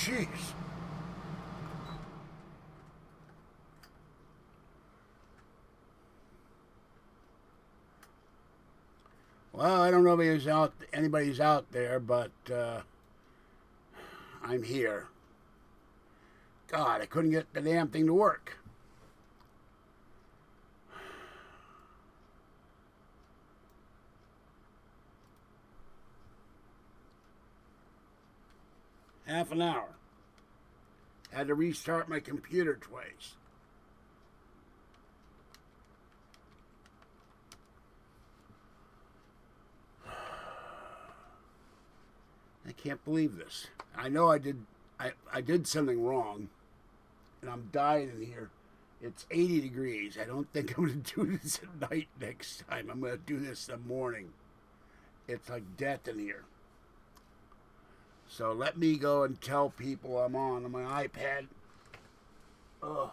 jeez. Well, I don't know if anybody's out there, but I'm here. God, I couldn't get the damn thing to work. Half an hour. Had to restart my computer twice. I can't believe this. I know I did something wrong, and I'm dying in here. It's 80 degrees. I don't think I'm going to do this at night next time. I'm going to do this in the morning. It's like death in here. So let me go and tell people I'm on my iPad. Ugh.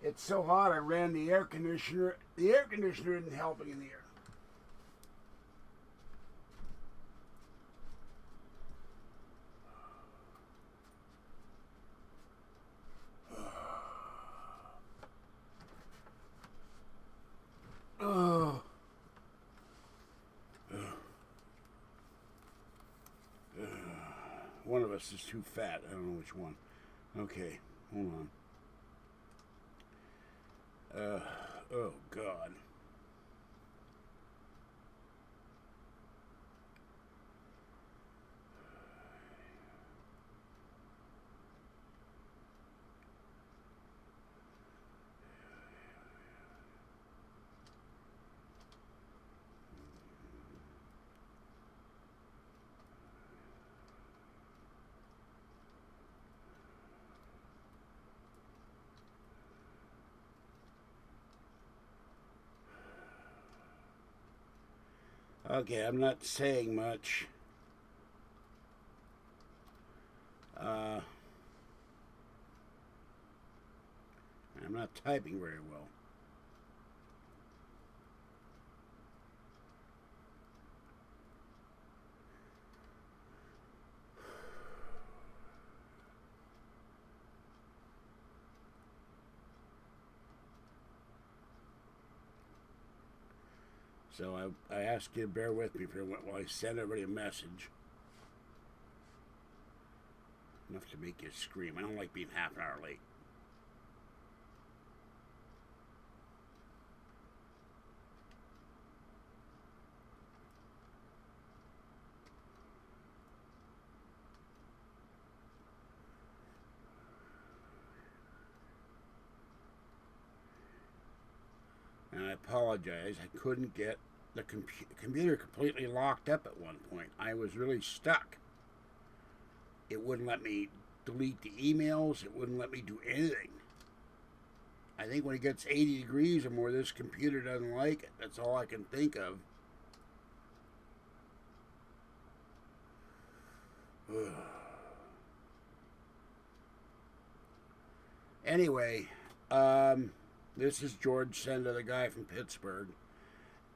It's so hot I ran the air conditioner. The air conditioner isn't helping in here. Oh. One of us is too fat. I don't know which one. Okay, hold on. Oh, God. Okay, I'm not saying much. I'm not typing very well. So I ask you to bear with me for while I send everybody a message. Enough to make you scream. I don't like being half an hour late. And I apologize. I couldn't get the computer completely locked up at one point. I was really stuck. It wouldn't let me delete the emails. It wouldn't let me do anything. I think when it gets 80 degrees or more, this computer doesn't like it. That's all I can think of. Anyway, this is George Senda, the guy from Pittsburgh,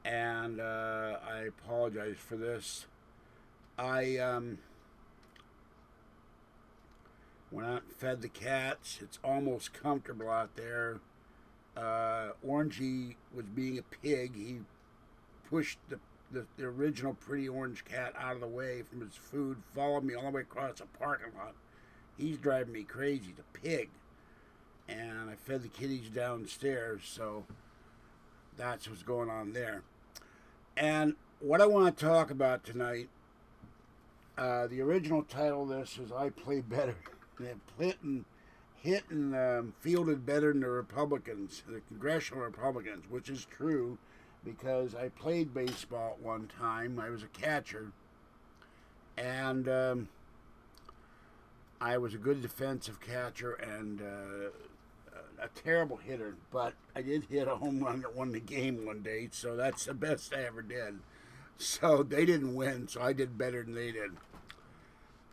and I apologize for this. I went out and fed the cats. It's almost comfortable out there. Orangey was being a pig. He pushed the original pretty orange cat out of the way from his food, followed me all the way across the parking lot. He's driving me crazy, the pig. And I fed the kitties downstairs, so that's what's going on there. And what I want to talk about tonight, the original title of this is I Play Better. Clinton hit and fielded better than the Republicans, the congressional Republicans, which is true because I played baseball at one time. I was a catcher, and I was a good defensive catcher and a terrible hitter, but I did hit a home run that won the game one day, so that's the best I ever did. So they didn't win, so I did better than they did.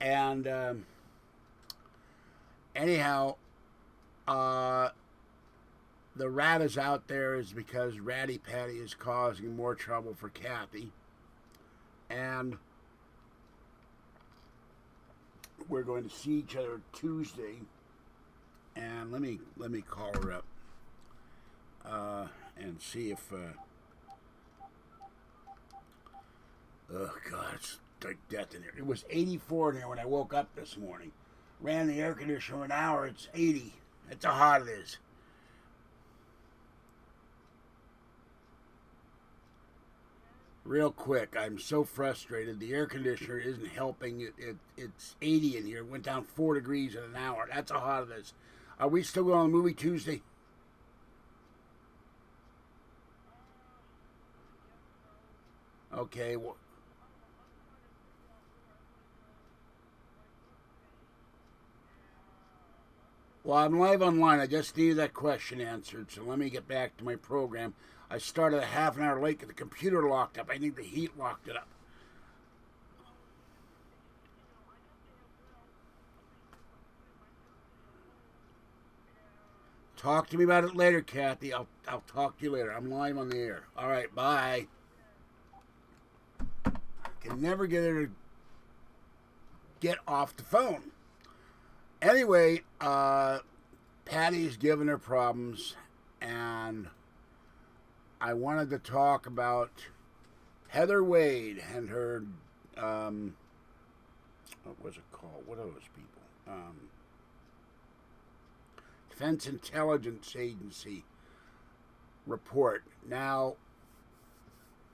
And anyhow, the rat is out there is because Ratty Patty is causing more trouble for Kathy. And we're going to see each other Tuesday, and let me call her up and see if. Oh God, it's like death in here. It was 84 in here when I woke up this morning. Ran the air conditioner an hour. It's 80. That's how hot it is. Real quick, I'm so frustrated. The air conditioner isn't helping. It's 80 in here. It went down 4 degrees in an hour. That's how hot it is. Are we still going to the movie Tuesday? Okay. Well, I'm live online. I just needed that question answered, so let me get back to my program. I started a half an hour late because the computer locked up. I think the heat locked it up. Talk to me about it later, Kathy. I'll talk to you later. I'm live on the air. All right, bye. I can never get her to get off the phone. Anyway, Patty's giving her problems, and I wanted to talk about Heather Wade and her, what was it called? What are those people? Defense Intelligence Agency report. Now,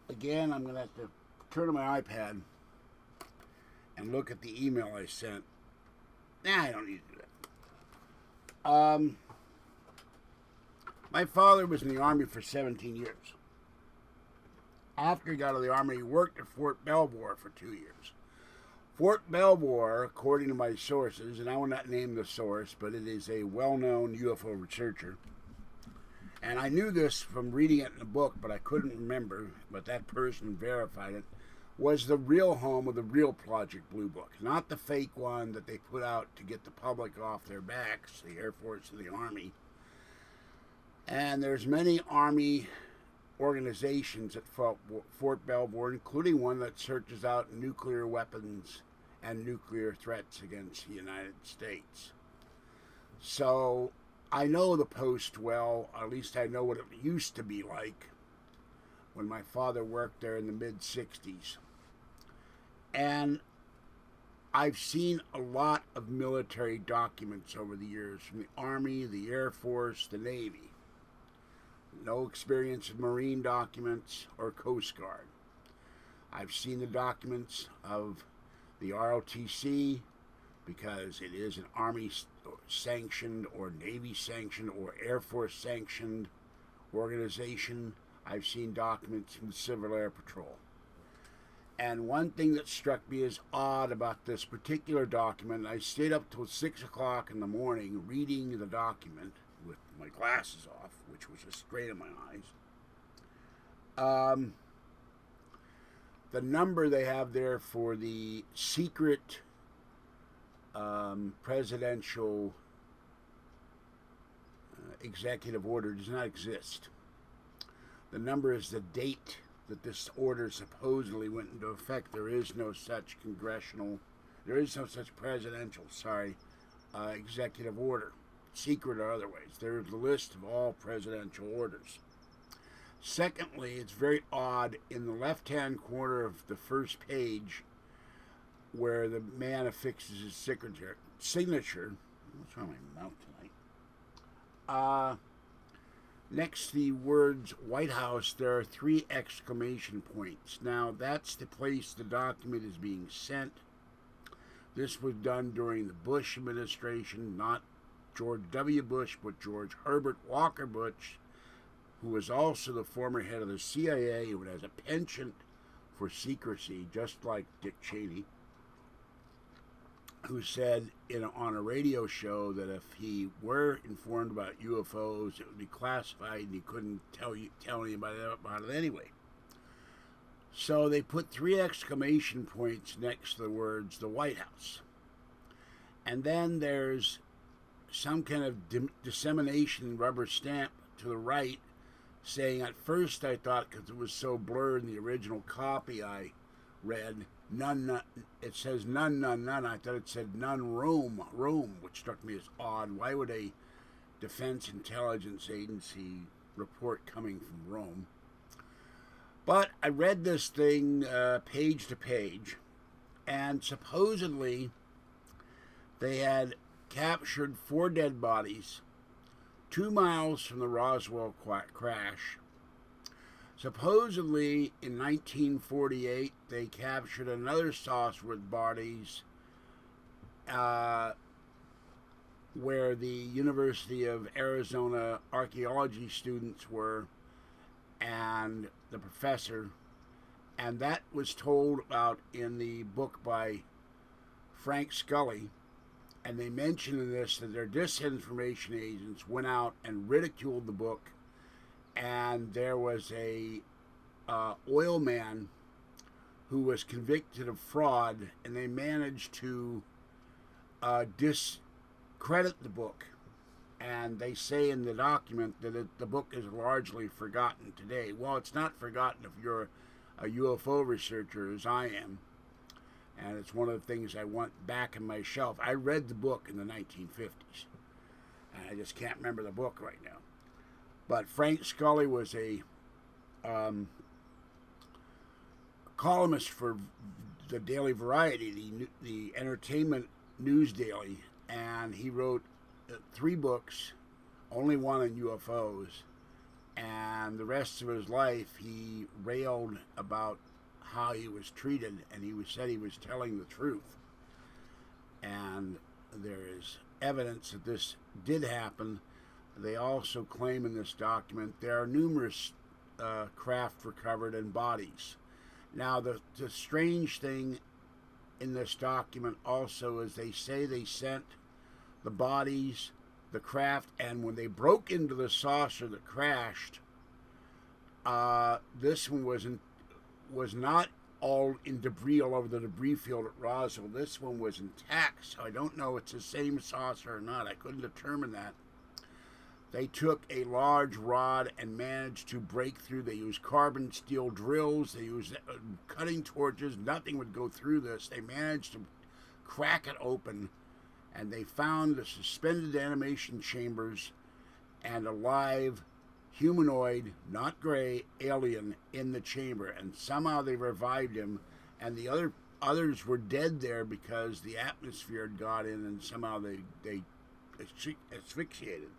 again, I'm going to have to turn to my iPad and look at the email I sent. Nah, I don't need to do that. My father was in the Army for 17 years. After he got out of the Army, he worked at Fort Belvoir for 2 years. Fort Belvoir, according to my sources, and I will not name the source, but it is a well-known UFO researcher. And I knew this from reading it in a book, but I couldn't remember, but that person verified it, was the real home of the real Project Blue Book, not the fake one that they put out to get the public off their backs, the Air Force and the Army. And there's many Army organizations at Fort Belvoir, including one that searches out nuclear weapons and nuclear threats against the United States. So I know the post well, or at least I know what it used to be like when my father worked there in the mid-60s. And I've seen a lot of military documents over the years from the Army, the Air Force, the Navy. No experience with Marine documents or Coast Guard. I've seen the documents of the ROTC because it is an Army sanctioned or Navy sanctioned or Air Force sanctioned organization. I've seen documents from the Civil Air Patrol. And one thing that struck me as odd about this particular document, I stayed up till 6 o'clock in the morning reading the document with my glasses off, which was just straight in my eyes. The number they have there for the secret presidential executive order does not exist. The number is the date that this order supposedly went into effect. There is no such presidential, executive order, secret or otherwise. There's a list of all presidential orders. Secondly, it's very odd in the left-hand corner of the first page where the man affixes his signature. What's wrong with my mouth tonight? Next to the words White House, there are 3 exclamation points. Now, that's the place the document is being sent. This was done during the Bush administration, not George W. Bush, but George Herbert Walker Bush, who was also the former head of the CIA, who has a penchant for secrecy, just like Dick Cheney, who said on a radio show that if he were informed about UFOs, it would be classified and he couldn't tell anybody about it anyway. So they put 3 exclamation points next to the words the White House. And then there's some kind of dissemination rubber stamp to the right saying, at first I thought because it was so blurred in the original copy I read none. It says none, none, none. I thought it said none room, which struck me as odd. Why would a Defense Intelligence Agency report coming from Rome? But I read this thing page to page, and supposedly they had captured 4 dead bodies 2 miles from the Roswell crash. Supposedly, in 1948, they captured another saucer with bodies where the University of Arizona archaeology students were, and the professor, and that was told about in the book by Frank Scully. And they mention in this that their disinformation agents went out and ridiculed the book, and there was a oil man who was convicted of fraud, and they managed to discredit the book. And they say in the document that the book is largely forgotten today. Well, it's not forgotten if you're a UFO researcher, as I am. And it's one of the things I want back in my shelf. I read the book in the 1950s, and I just can't remember the book right now. But Frank Scully was a columnist for the Daily Variety, the entertainment news daily, and he wrote 3 books, only one on UFOs, and the rest of his life he railed about how he was treated, and he said he was telling the truth. And there is evidence that this did happen. They also claim in this document there are numerous craft recovered and bodies. Now, the strange thing in this document also is they say they sent the bodies, the craft, and when they broke into the saucer that crashed, this one was not all in debris all over the debris field at Roswell. This one was intact, so I don't know if it's the same saucer or not. I couldn't determine that. They took a large rod and managed to break through. They used carbon steel drills. They used cutting torches. Nothing would go through this. They managed to crack it open, and they found the suspended animation chambers and a live humanoid, not gray, alien in the chamber. And somehow they revived him, and the others were dead there because the atmosphere had got in, and somehow they asphyxiated.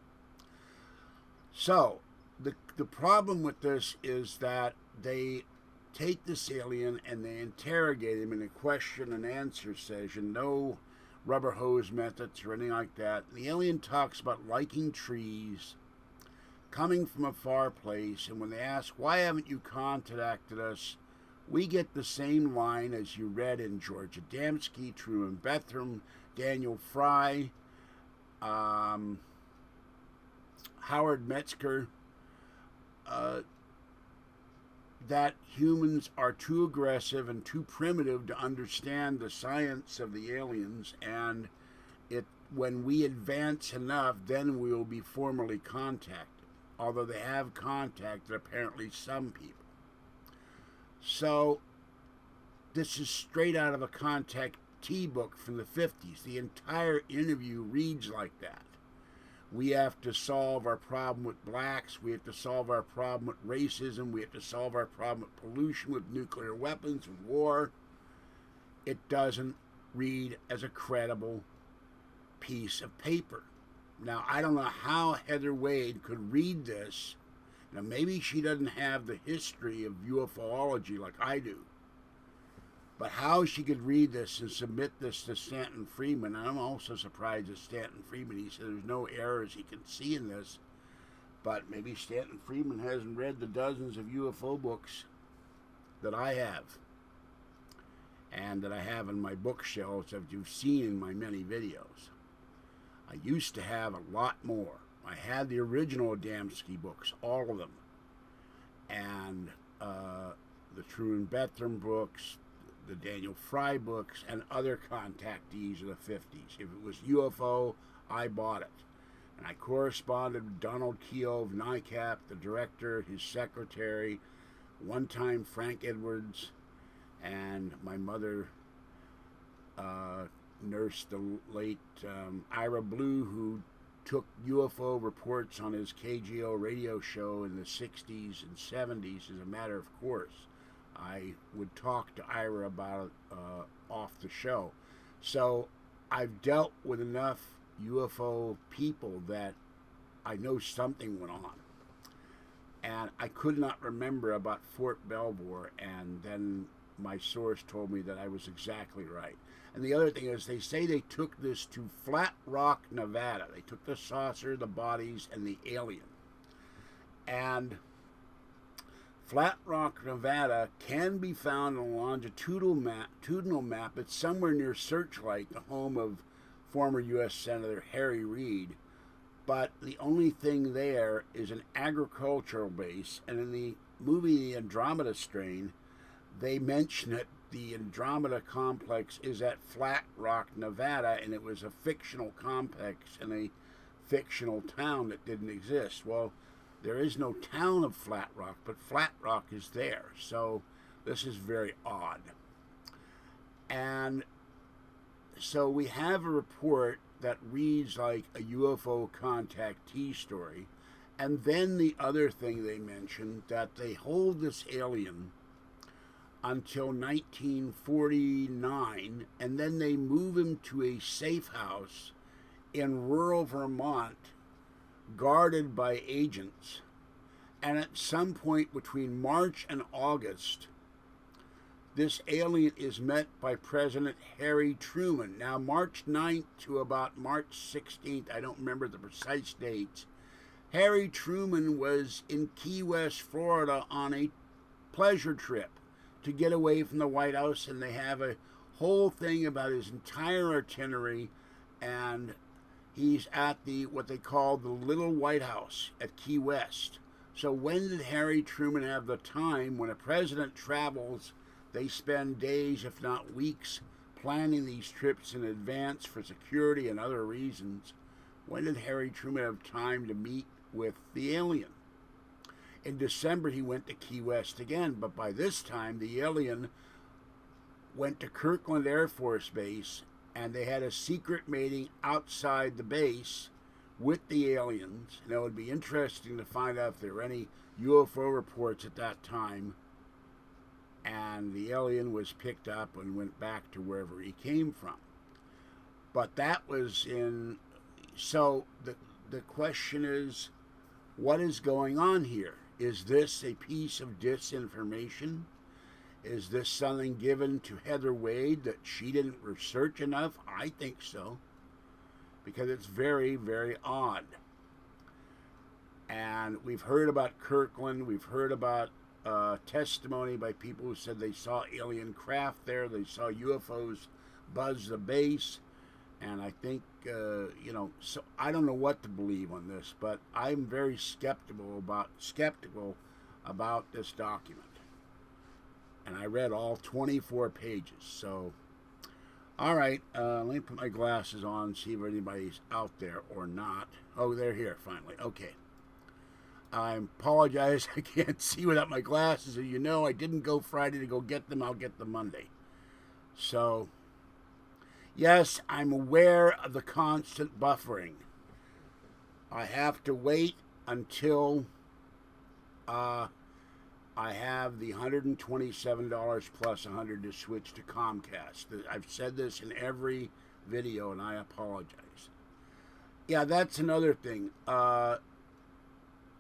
So, the problem with this is that they take this alien and they interrogate him in a question and answer session. No rubber hose methods or anything like that. The alien talks about liking trees, coming from a far place, and when they ask, why haven't you contacted us, we get the same line as you read in George Adamski, Truman Bethram, Daniel Fry, Howard Metzger, that humans are too aggressive and too primitive to understand the science of the aliens, and when we advance enough, then we will be formally contacted, although they have contacted apparently some people. So this is straight out of a contactee book from the 50s. The entire interview reads like that. We have to solve our problem with blacks. We have to solve our problem with racism. We have to solve our problem with pollution, with nuclear weapons, with war. It doesn't read as a credible piece of paper. Now, I don't know how Heather Wade could read this. Now, maybe she doesn't have the history of UFOlogy like I do. But how she could read this and submit this to Stanton Friedman, I'm also surprised at Stanton Friedman. He said there's no errors he can see in this. But maybe Stanton Friedman hasn't read the dozens of UFO books that I have, and that I have in my bookshelves that you've seen in my many videos. I used to have a lot more. I had the original Adamski books, all of them, and the Truman Bethram books, the Daniel Fry books, and other contactees of the 50s. If it was UFO, I bought it. And I corresponded with Donald Keogh of NICAP, the director, his secretary, one time Frank Edwards, and my mother nursed the late Ira Blue, who took UFO reports on his KGO radio show in the 60s and 70s as a matter of course. I would talk to Ira about it off the show. So I've dealt with enough UFO people that I know something went on. And I could not remember about Fort Belvoir, and then my source told me that I was exactly right. And the other thing is, they say they took this to Flat Rock, Nevada. They took the saucer, the bodies, and the alien. And Flat Rock, Nevada can be found on a longitudinal map. It's somewhere near Searchlight, the home of former U.S. Senator Harry Reid. But the only thing there is an agricultural base. And in the movie The Andromeda Strain, they mention that the Andromeda complex is at Flat Rock, Nevada, and it was a fictional complex in a fictional town that didn't exist. Well, there is no town of Flat Rock, but Flat Rock is there. So this is very odd. And so we have a report that reads like a UFO contactee story. And then the other thing they mentioned, that they hold this alien until 1949, and then they move him to a safe house in rural Vermont, guarded by agents. And at some point between March and August, this alien is met by President Harry Truman. Now, March 9th to about March 16th, I don't remember the precise dates, Harry Truman was in Key West, Florida on a pleasure trip to get away from the White House, and they have a whole thing about his entire itinerary, and he's at the what they call the Little White House at Key West. So when did Harry Truman have the time? When a president travels, they spend days, if not weeks, planning these trips in advance for security and other reasons. When did Harry Truman have time to meet with the alien? In December, he went to Key West again, but by this time, the alien went to Kirtland Air Force Base, and they had a secret meeting outside the base with the aliens. And it would be interesting to find out if there were any UFO reports at that time. And the alien was picked up and went back to wherever he came from. But that was in... So the question is, what is going on here? Is this a piece of disinformation? Is this something given to Heather Wade that she didn't research enough? I think so, because it's very, very odd. And we've heard about Kirtland. We've heard about testimony by people who said they saw alien craft there. They saw UFOs buzz the base. And I think, so I don't know what to believe on this, but I'm very skeptical about this document. And I read all 24 pages. So, all right, let me put my glasses on, see if anybody's out there or not. Oh, they're here finally. Okay. I apologize. I can't see without my glasses. As you know, I didn't go Friday to go get them. I'll get them Monday. So... yes, I'm aware of the constant buffering. I have to wait until I have the $127 plus $100 to switch to Comcast. I've said this in every video, and I apologize. Yeah, that's another thing.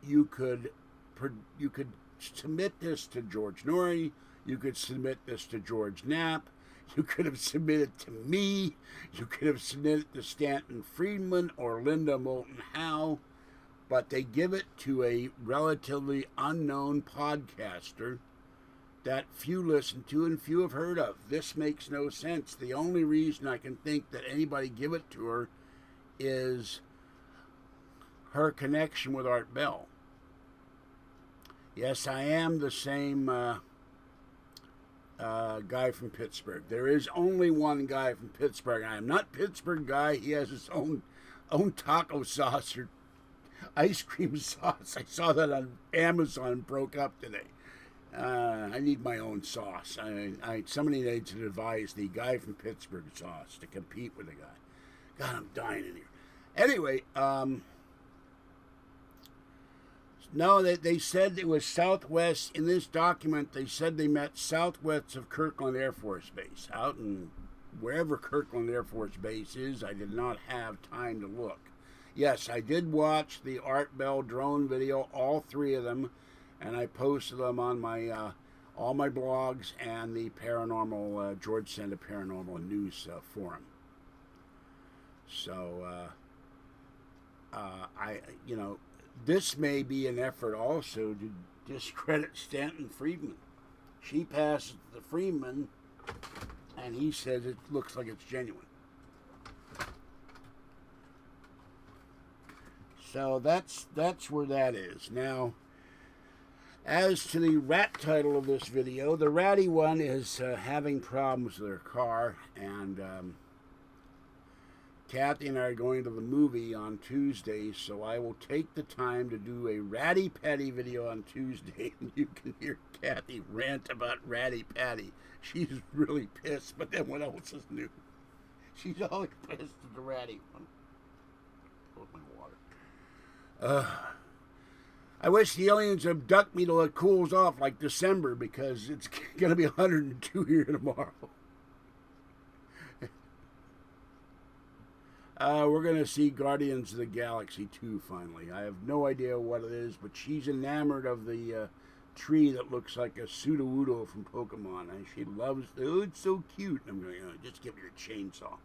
You could submit this to George Noory. You could submit this to George Knapp. You could have submitted to me. You could have submitted to Stanton Friedman or Linda Moulton Howe. But they give it to a relatively unknown podcaster that few listen to and few have heard of. This makes no sense. The only reason I can think that anybody give it to her is her connection with Art Bell. Yes, I am the same... guy from Pittsburgh. There is only one guy from Pittsburgh. I am not Pittsburgh guy. He has his own taco sauce or ice cream sauce. I saw that on Amazon, broke up today. I need my own sauce. Somebody needs to advise the guy from Pittsburgh sauce to compete with the guy. God, I'm dying in here. Anyway, no, they said it was southwest. In this document, they said they met southwest of Kirtland Air Force Base. Out in wherever Kirtland Air Force Base is, I did not have time to look. Yes, I did watch the Art Bell drone video, all three of them, and I posted them on my all my blogs and the paranormal George Senda Paranormal News forum. So this may be an effort also to discredit Stanton Friedman. She passes the Friedman, and he says it looks like it's genuine. So that's where that is. Now, as to the rat title of this video, the ratty one is having problems with her car, and Kathy and I are going to the movie on Tuesday, so I will take the time to do a Ratty Patty video on Tuesday, and you can hear Kathy rant about Ratty Patty. She's really pissed, but then what else is new? She's always pissed at the ratty one. Hold my water. I wish the aliens abduct me till it cools off like December, because it's going to be 102 here tomorrow. We're going to see Guardians of the Galaxy 2 finally. I have no idea what it is, but she's enamored of the tree that looks like a Sudowoodo from Pokemon. And she loves it. Oh, it's so cute. I'm going, just give me your chainsaw.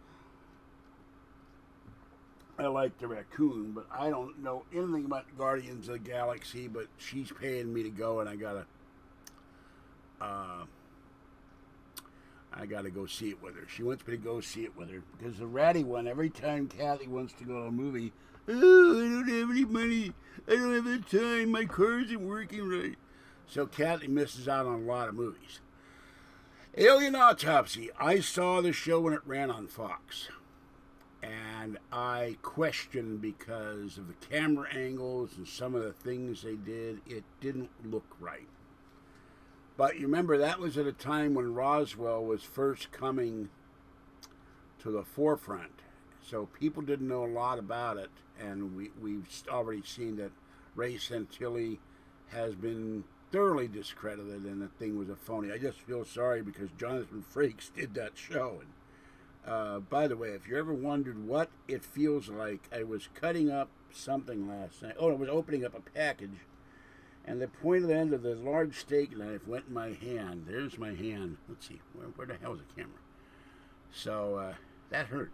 I like the raccoon, but I don't know anything about Guardians of the Galaxy, but she's paying me to go, and I gotta go see it with her. She wants me to go see it with her, because the ratty one, every time Kathy wants to go to a movie, oh, I don't have any money, I don't have the time, my car isn't working right. So Kathy misses out on a lot of movies. Alien Autopsy. I saw the show when it ran on Fox, and I questioned because of the camera angles and some of the things they did. It didn't look right. But you remember, that was at a time when Roswell was first coming to the forefront. So people didn't know a lot about it. And we've already seen that Ray Santilli has been thoroughly discredited, and the thing was a phony. I just feel sorry because Jonathan Frakes did that show. And by the way, if you ever wondered what it feels like, I was cutting up something last night. Oh, I was opening up a package. And the pointed end of the large steak knife went in my hand. There's my hand. Let's see. Where the hell is the camera? So, that hurt.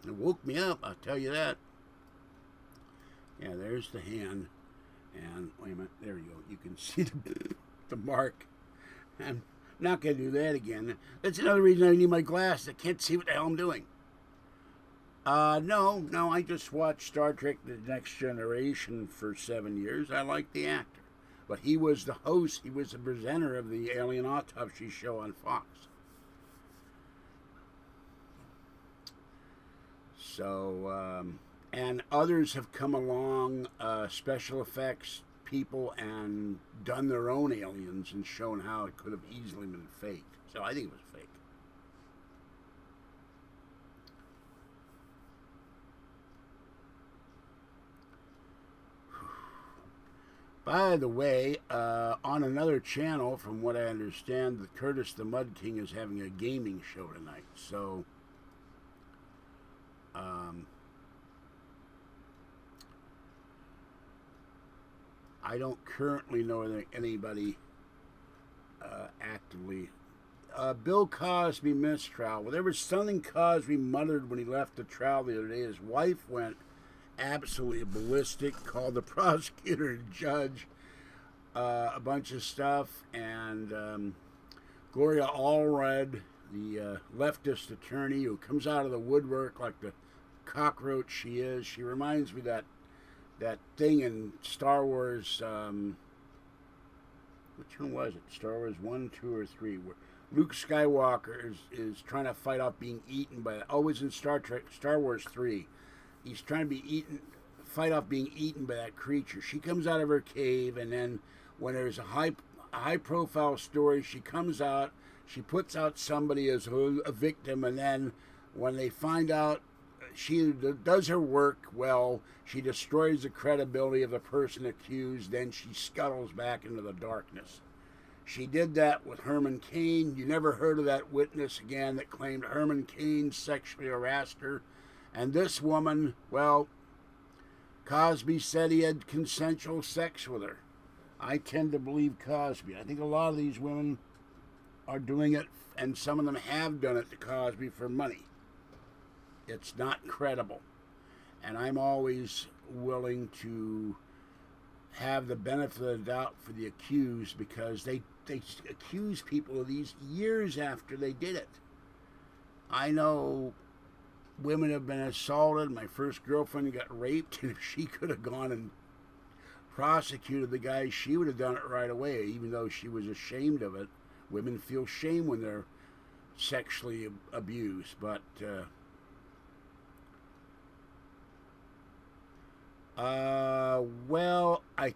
It woke me up, I'll tell you that. Yeah, there's the hand. And, wait a minute. There you go. You can see the mark. I'm not going to do that again. That's another reason I need my glass. I can't see what the hell I'm doing. No, I just watched Star Trek The Next Generation for 7 years. I like the actor. But he was the host, he was the presenter of the Alien Autopsy show on Fox. So, and others have come along, special effects people, and done their own aliens and shown how it could have easily been faked. So I think it was fake. By the way, on another channel, from what I understand, the Curtis the Mud King is having a gaming show tonight. So, I don't currently know anybody actively. Bill Cosby mistrial. Well, there was something Cosby muttered when he left the trial the other day. His wife went absolutely ballistic, called the prosecutor and judge a bunch of stuff, and Gloria Allred, the leftist attorney who comes out of the woodwork like the cockroach she is. She reminds me that thing in Star Wars, which one was it? Star Wars 1, 2, or 3, where Luke Skywalker is trying to fight off being eaten by, always in Star Wars 3. He's trying to fight off being eaten by that creature. She comes out of her cave, and then when there's a high profile story. She comes out, she puts out somebody as a victim, and then when they find out she does her work well, she destroys the credibility of the person accused, then she scuttles back into the darkness. She did that with Herman Cain. You never heard of that witness again that claimed Herman Cain sexually harassed her. And this woman, well, Cosby said he had consensual sex with her. I tend to believe Cosby. I think a lot of these women are doing it, and some of them have done it to Cosby for money. It's not credible. And I'm always willing to have the benefit of the doubt for the accused, because they accuse people of these years after they did it. I know women have been assaulted. My first girlfriend got raped, and if she could have gone and prosecuted the guy, she would have done it right away, even though she was ashamed of it. Women feel shame when they're sexually abused, but well, I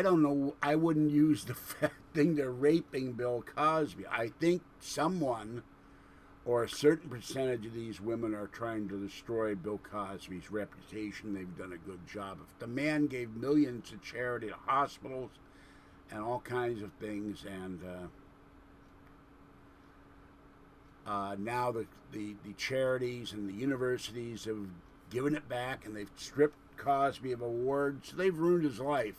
don't know. I wouldn't use the thing they're raping Bill Cosby. I think someone or a certain percentage of these women are trying to destroy Bill Cosby's reputation. They've done a good job. If the man gave millions to charity, to hospitals, and all kinds of things, and now the charities and the universities have given it back, and they've stripped Cosby of awards. They've ruined his life.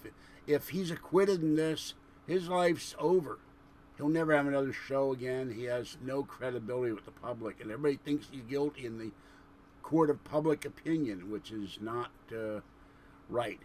If he's acquitted in this, his life's over. He'll never have another show again. He has no credibility with the public, and everybody thinks he's guilty in the court of public opinion, which is not right.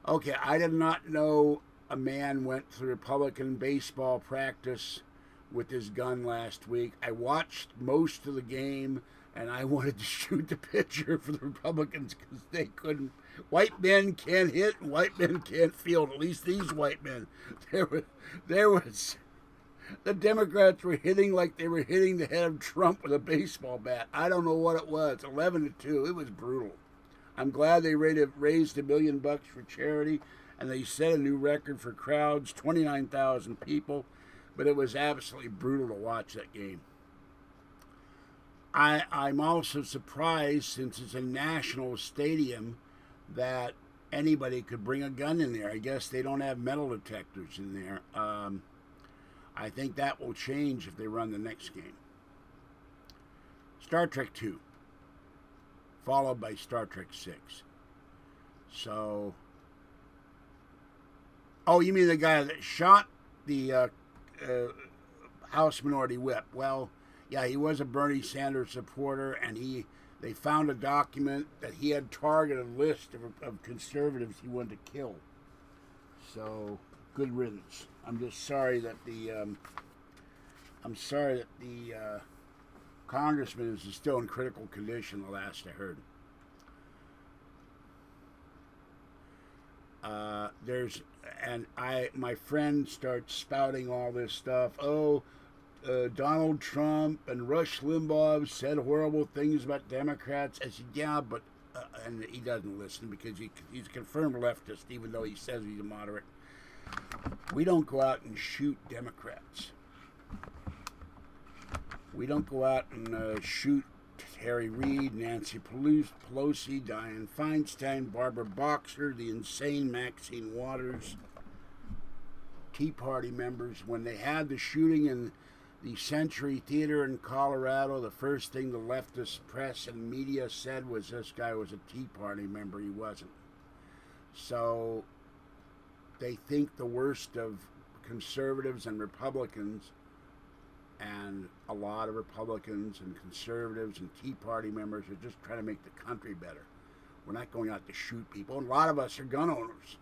Okay, I did not know a man went to Republican baseball practice with his gun last week. I watched most of the game, and I wanted to shoot the pitcher for the Republicans because they couldn't. White men can't hit, and white men can't field. At least these white men. There was. The Democrats were hitting like they were hitting the head of Trump with a baseball bat. I don't know what it was. 11-2. It was brutal. I'm glad they raised $1 million for charity, and they set a new record for crowds, 29,000 people. But it was absolutely brutal to watch that game. I'm also surprised, since it's a national stadium, that anybody could bring a gun in there. I guess they don't have metal detectors in there. I think that will change if they run the next game. Star Trek 2, followed by Star Trek 6. So, oh, you mean the guy that shot the House Minority Whip? Well, yeah, he was a Bernie Sanders supporter, and they found a document that he had targeted a list of conservatives he wanted to kill. So, good riddance. I'm just sorry that the congressman is still in critical condition. The last I heard. My friend starts spouting all this stuff. Oh, Donald Trump and Rush Limbaugh have said horrible things about Democrats. I said, yeah, but and he doesn't listen because he's a confirmed leftist, even though he says he's a moderate. We don't go out and shoot Democrats. We don't go out and shoot Harry Reid, Nancy Pelosi, Dianne Feinstein, Barbara Boxer, the insane Maxine Waters, Tea Party members. When they had the shooting in the Century Theater in Colorado, the first thing the leftist press and media said was this guy was a Tea Party member. He wasn't. So they think the worst of conservatives and Republicans, and a lot of Republicans and conservatives and Tea Party members are just trying to make the country better. We're not going out to shoot people. And a lot of us are gun owners.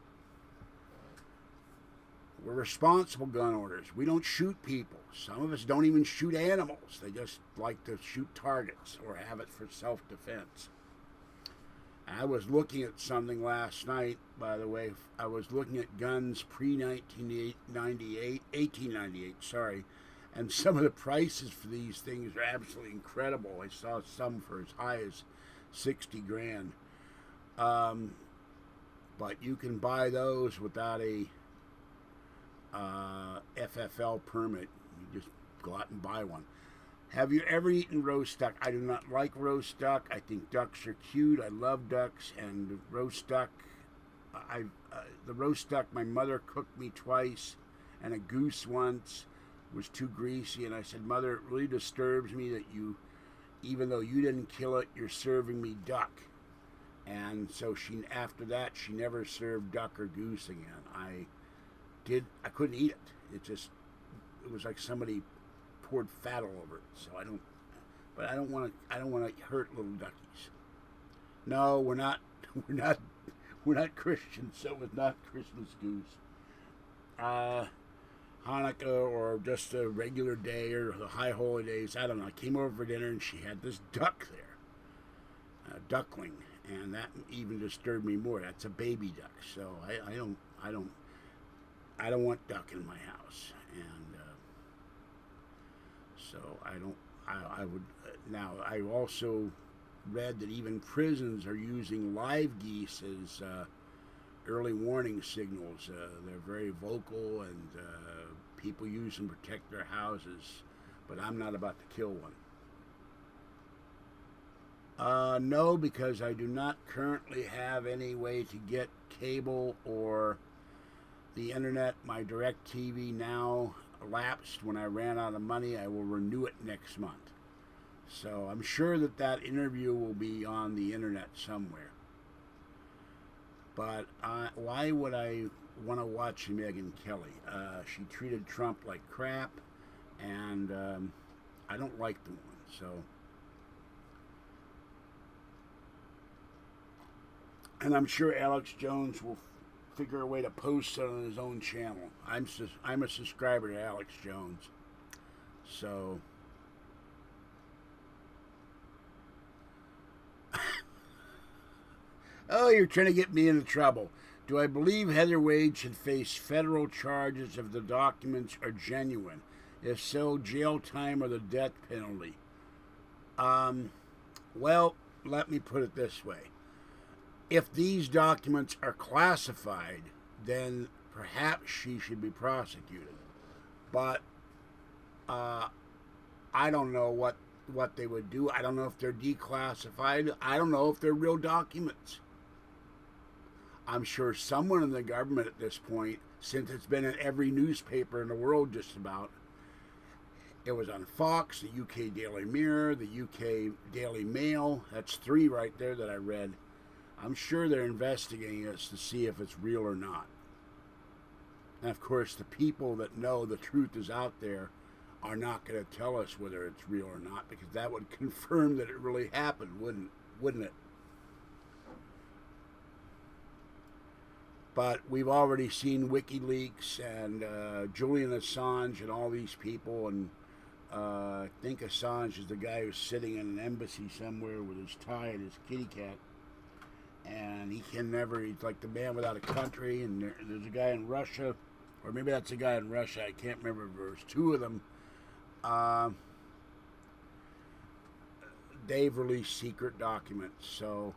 We're responsible gun owners. We don't shoot people. Some of us don't even shoot animals. They just like to shoot targets or have it for self-defense. I was looking at something last night, by the way. I was looking at guns pre-1898, sorry. And some of the prices for these things are absolutely incredible. I saw some for as high as 60 grand. But you can buy those without a FFL permit. You just go out and buy one. Have you ever eaten roast duck? I do not like roast duck. I think ducks are cute. I love ducks, and roast duck. The roast duck my mother cooked me twice, and a goose once was too greasy. And I said, Mother, it really disturbs me that you, even though you didn't kill it, you're serving me duck. And so after that, she never served duck or goose again. I couldn't eat it. It was like somebody poured fat all over it. So I don't want to hurt little duckies. No, we're not Christians, so it's not Christmas goose. Hanukkah or just a regular day or the high holidays, I don't know. I came over for dinner and she had this duck there, a duckling, and that even disturbed me more. That's a baby duck, so I don't want duck in my house, and so I would now. I also read that even prisons are using live geese as early warning signals. They're very vocal, and people use them to protect their houses, but I'm not about to kill one. No, because I do not currently have any way to get cable or the internet. My DirecTV now lapsed when I ran out of money. I will renew it next month. So I'm sure that interview will be on the internet somewhere. But why would I want to watch Megyn Kelly? She treated Trump like crap, and I don't like the woman. So, and I'm sure Alex Jones will figure a way to post it on his own channel. I'm a subscriber to Alex Jones, so. Oh, you're trying to get me into trouble. Do I believe Heather Wade should face federal charges if the documents are genuine? If so, jail time or the death penalty? Well, let me put it this way. If these documents are classified, then perhaps she should be prosecuted. But I don't know what they would do. I don't know if they're declassified. I don't know if they're real documents. I'm sure someone in the government at this point, since it's been in every newspaper in the world just about, it was on Fox, the UK Daily Mirror, the UK Daily Mail. That's 3 right there that I read. I'm sure they're investigating us to see if it's real or not. And of course, the people that know the truth is out there are not going to tell us whether it's real or not, because that would confirm that it really happened, wouldn't it? But we've already seen WikiLeaks and Julian Assange and all these people, and I think Assange is the guy who's sitting in an embassy somewhere with his tie and his kitty cat, and he's like the man without a country. And there's a guy in Russia, or maybe that's a guy in Russia, I can't remember, there's 2 of them. They've released secret documents, so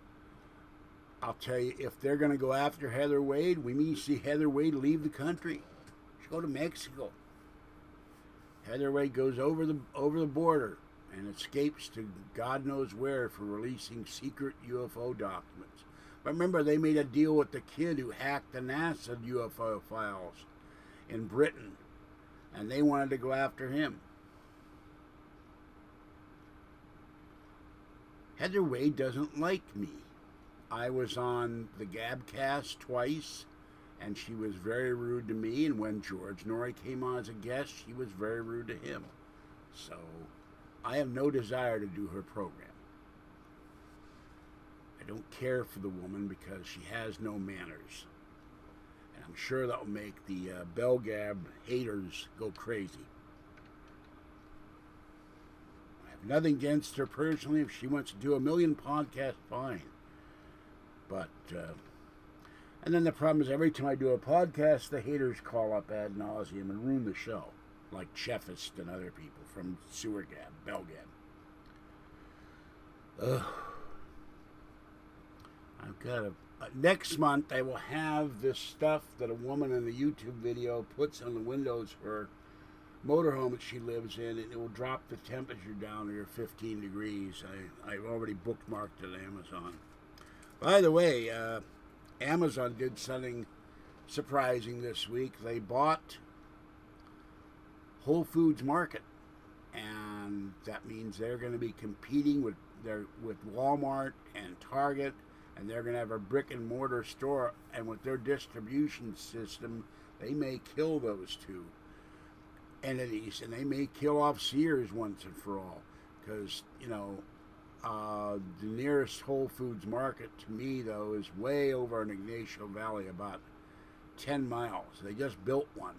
I'll tell you, if they're going to go after Heather Wade, we may see Heather Wade leave the country. She'll go to Mexico. Heather Wade goes over the border and escapes to God knows where for releasing secret UFO documents. But remember, they made a deal with the kid who hacked the NASA UFO files in Britain, and they wanted to go after him. Heather Wade doesn't like me. I was on the Gabcast twice, and she was very rude to me. And when George Norrie came on as a guest, she was very rude to him. So I have no desire to do her program. I don't care for the woman because she has no manners. And I'm sure that will make the Belgab haters go crazy. I have nothing against her personally. If she wants to do 1 million podcasts, fine. But, and then the problem is every time I do a podcast, the haters call up ad nauseum and ruin the show, like Chefist and other people from Sewergab, Belgab. Ugh. I've got a next month I will have this stuff that a woman in the YouTube video puts on the windows for her motorhome that she lives in, and it will drop the temperature down to 15 degrees. I've already bookmarked it on Amazon. By the way, Amazon did something surprising this week. They bought Whole Foods Market, and that means they're going to be competing with Walmart and Target, and they're going to have a brick and mortar store. And with their distribution system, they may kill those two entities, and they may kill off Sears once and for all. Because the nearest Whole Foods Market to me, though, is way over in Ignacio Valley, about 10 miles. They just built one.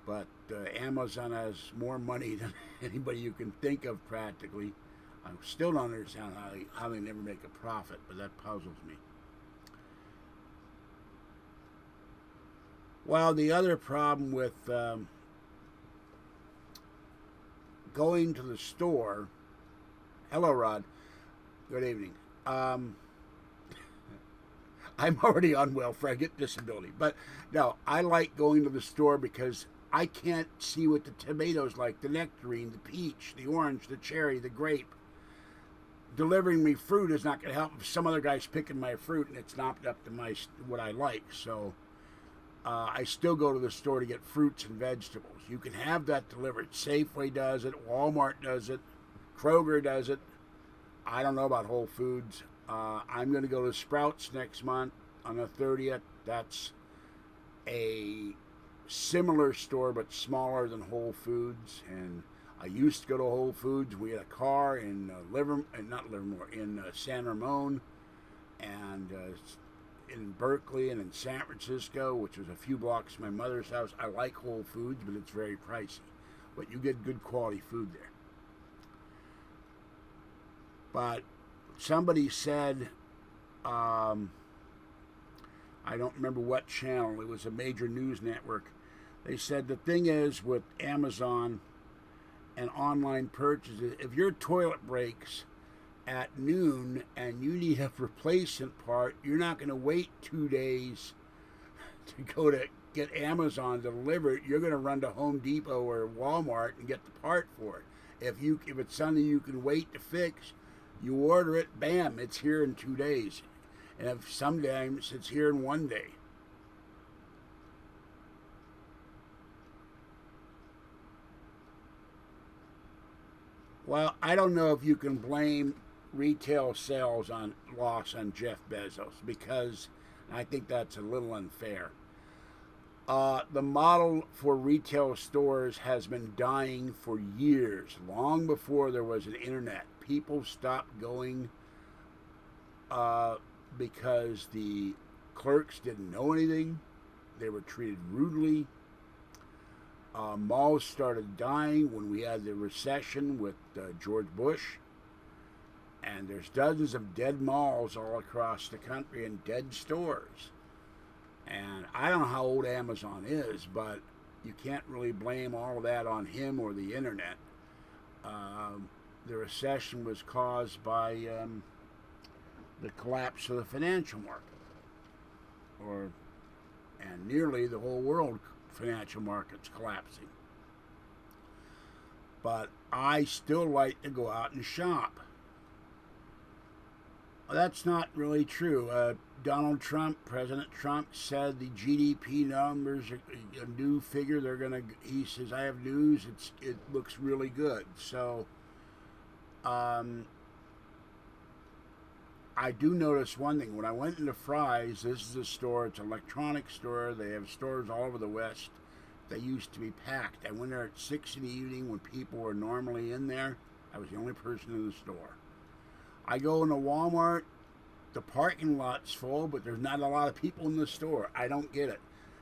But Amazon has more money than anybody you can think of, practically. I still don't understand how they never make a profit, but that puzzles me. Well, the other problem with going to the store... Hello, Rod. Good evening. I'm already on welfare. I get disability. But no, I like going to the store because I can't see what the tomatoes like, the nectarine, the peach, the orange, the cherry, the grape. Delivering me fruit is not going to help if some other guy's picking my fruit and it's not up to what I like. So I still go to the store to get fruits and vegetables. You can have that delivered. Safeway does it. Walmart does it. Kroger does it. I don't know about Whole Foods. I'm going to go to Sprouts next month on the 30th. That's a similar store but smaller than Whole Foods. And I used to go to Whole Foods. We had a car in San Ramon and in Berkeley and in San Francisco, which was a few blocks from my mother's house. I like Whole Foods, but it's very pricey. But you get good quality food there. But somebody said, I don't remember what channel, it was a major news network. They said the thing is with Amazon and online purchases, if your toilet breaks at noon and you need a replacement part, you're not going to wait 2 days to go to get Amazon to deliver it. You're going to run to Home Depot or Walmart and get the part for it. If it's something you can wait to fix, you order it, bam, it's here in 2 days. And if sometimes it's here in 1 day. Well, I don't know if you can blame retail sales loss on Jeff Bezos, because I think that's a little unfair. The model for retail stores has been dying for years, long before there was an internet. People stopped going because the clerks didn't know anything. They were treated rudely. Malls started dying when we had the recession with George Bush. And there's dozens of dead malls all across the country and dead stores. And I don't know how old Amazon is, but you can't really blame all of that on him or the internet. The recession was caused by the collapse of the financial market, and nearly the whole world financial market's collapsing. But I still like to go out and shop. That's not really true. Donald Trump, President Trump, said the GDP numbers are a new figure. He says, I have news. It looks really good. So, I do notice one thing. When I went into Fry's, this is a store. It's an electronics store. They have stores all over the West. They used to be packed. I went there at 6 in the evening when people were normally in there. I was the only person in the store. I go into Walmart, the parking lot's full, but there's not a lot of people in the store. I don't get it.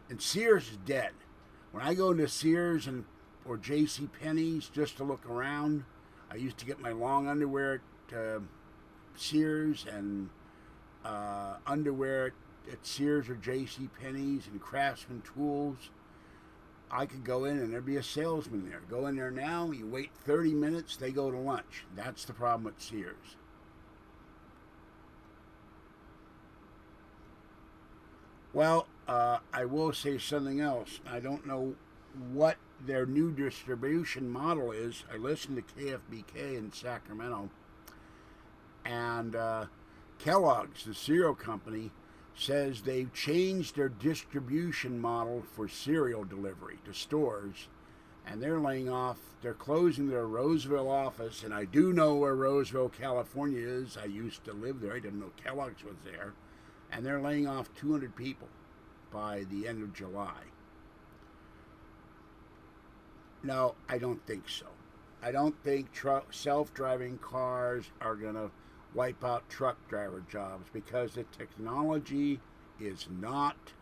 And Sears is dead. When I go into Sears or J.C. Penney's just to look around, I used to get my long underwear at Sears and underwear at Sears or J.C. Penney's and Craftsman Tools. I could go in and there'd be a salesman there. Go in there now, you wait 30 minutes, they go to lunch. That's the problem with Sears. Well, I will say something else. I don't know what their new distribution model is. I listened to KFBK in Sacramento, and Kellogg's, the cereal company, says they've changed their distribution model for cereal delivery to stores, and they're closing their Roseville office, and I do know where Roseville, California is. I used to live there. I didn't know Kellogg's was there. And they're laying off 200 people by the end of July. No, I don't think so. I don't think self-driving cars are going to wipe out truck driver jobs because the technology is not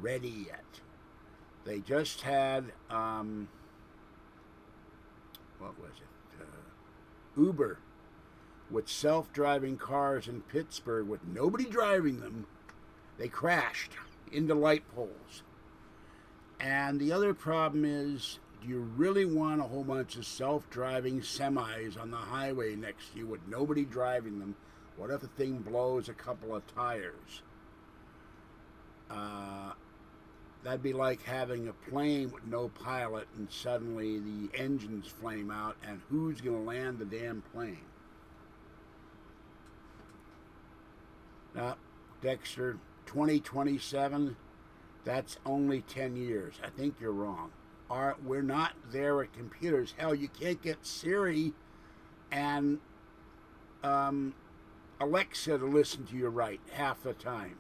ready yet. They just had, what was it? Uber with self-driving cars in Pittsburgh with nobody driving them. They crashed into light poles. And the other problem is, do you really want a whole bunch of self-driving semis on the highway next to you with nobody driving them? What if the thing blows a couple of tires? That'd be like having a plane with no pilot and suddenly the engines flame out, and who's going to land the damn plane? Now, Dexter, 2027, that's only 10 years. I think you're wrong. We're not there at computers. Hell, you can't get Siri and Alexa to listen to you right half the time.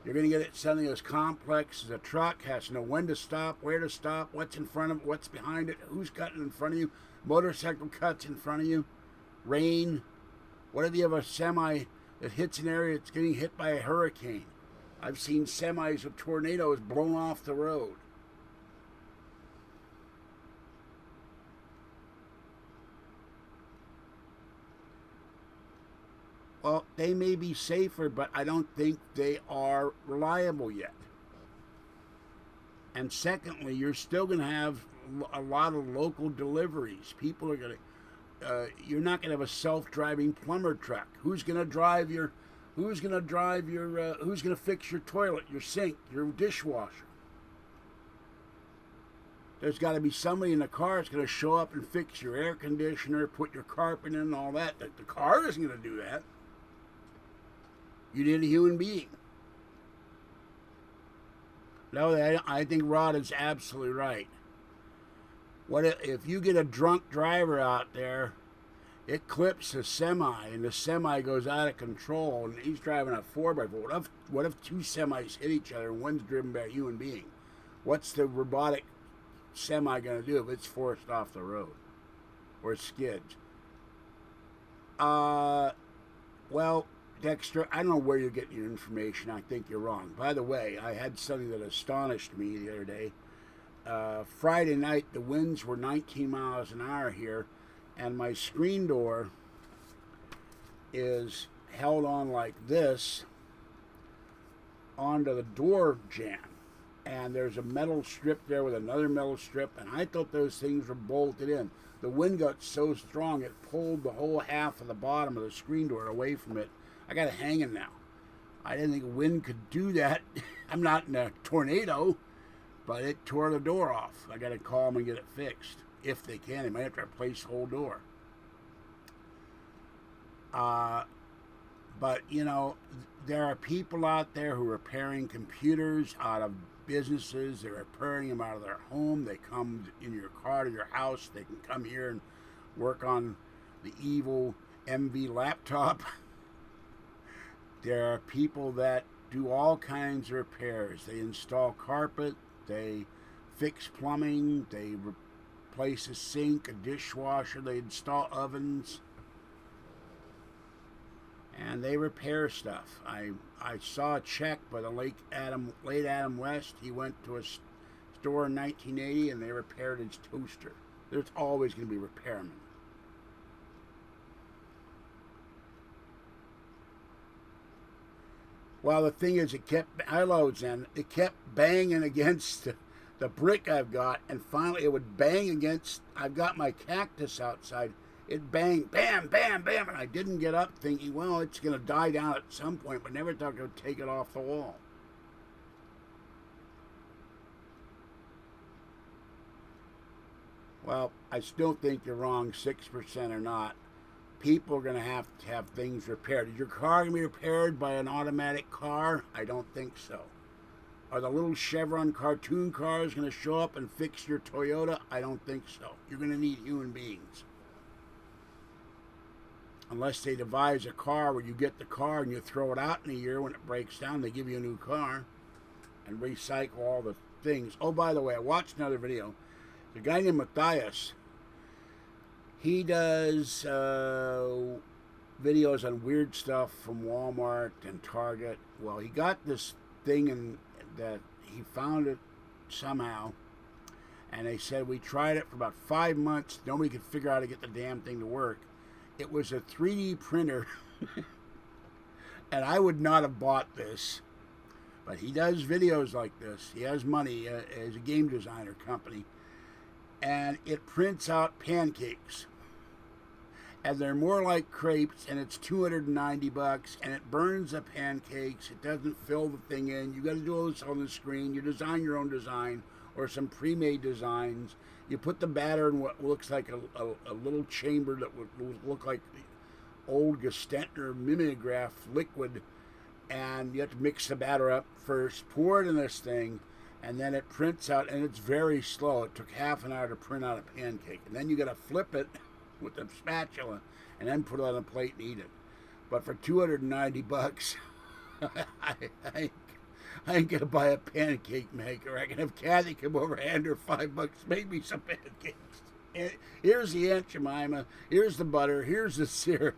You're going to get it something as complex as a truck, has to know when to stop, where to stop, what's in front of it, what's behind it, who's cutting in front of you, motorcycle cuts in front of you, rain. What if you have a semi that hits an area that's getting hit by a hurricane? I've seen semis with tornadoes blown off the road. Well, they may be safer, but I don't think they are reliable yet. And secondly, you're still going to have a lot of local deliveries. People are going to, you're not going to have a self-driving plumber truck. Who's going to drive your, who's going to fix your toilet, your sink, your dishwasher? There's got to be somebody in the car that's going to show up and fix your air conditioner, put your carpet in, and all that. The car isn't going to do that. You need a human being. No, I think Rod is absolutely right. What if you get a drunk driver out there, it clips a semi, and the semi goes out of control, and he's driving a 4x4. What if two semis hit each other and one's driven by a human being? What's the robotic semi going to do if it's forced off the road or skids? Well, Dexter, I don't know where you're getting your information. I think you're wrong. By the way, I had something that astonished me the other day. Friday night, the winds were 19 miles an hour here, and my screen door is held on like this onto the door jamb. And there's a metal strip there with another metal strip, and I thought those things were bolted in. The wind got so strong, it pulled the whole half of the bottom of the screen door away from it. I got it hanging now. I didn't think wind could do that. I'm not in a tornado, but it tore the door off. I got to call them and get it fixed. If they can, they might have to replace the whole door. But, you know, there are people out there who are repairing computers out of businesses. They're repairing them out of their home. They come in your car to your house. They can come here and work on the evil MV laptop. There are people that do all kinds of repairs. They install carpet, they fix plumbing, they replace a sink, a dishwasher, they install ovens, and they repair stuff. I saw a check by the late Adam West. He went to a store in 1980 and they repaired his toaster. There's always going to be repairmen. Well, the thing is, it kept banging against the brick I've got, and finally it would bang against, I've got my cactus outside, it banged, bam, bam, bam, and I didn't get up thinking, well, it's going to die down at some point, but never thought I would take it off the wall. Well, I still think you're wrong, 6% or not. People are going to have things repaired. Is your car going to be repaired by an automatic car? I don't think so. Are the little Chevron cartoon cars going to show up and fix your Toyota? I don't think so. You're going to need human beings. Unless they devise a car where you get the car and you throw it out in a year when it breaks down, they give you a new car and recycle all the things. Oh, by the way, I watched another video. The guy named Matthias, he does videos on weird stuff from Walmart and Target. Well, he got this thing in that he found it somehow, and they said we tried it for about 5 months. Nobody could figure out how to get the damn thing to work. It was a 3D printer, and I would not have bought this, but he does videos like this. He has money as a game designer company, and it prints out pancakes. And they're more like crepes, and it's $290, and it burns the pancakes. It doesn't fill the thing in. You got to do all this on the screen. You design your own design or some pre-made designs. You put the batter in what looks like a little chamber that would look like the old Gestentner mimeograph liquid, and you have to mix the batter up first, pour it in this thing, and then it prints out, and it's very slow. It took half an hour to print out a pancake, and then you got to flip it with a spatula and then put it on a plate and eat it. But for $290, I ain't gonna buy a pancake maker. I can have Kathy come over, hand her $5, make me some pancakes. Here's the Aunt Jemima. Here's the butter. Here's the syrup.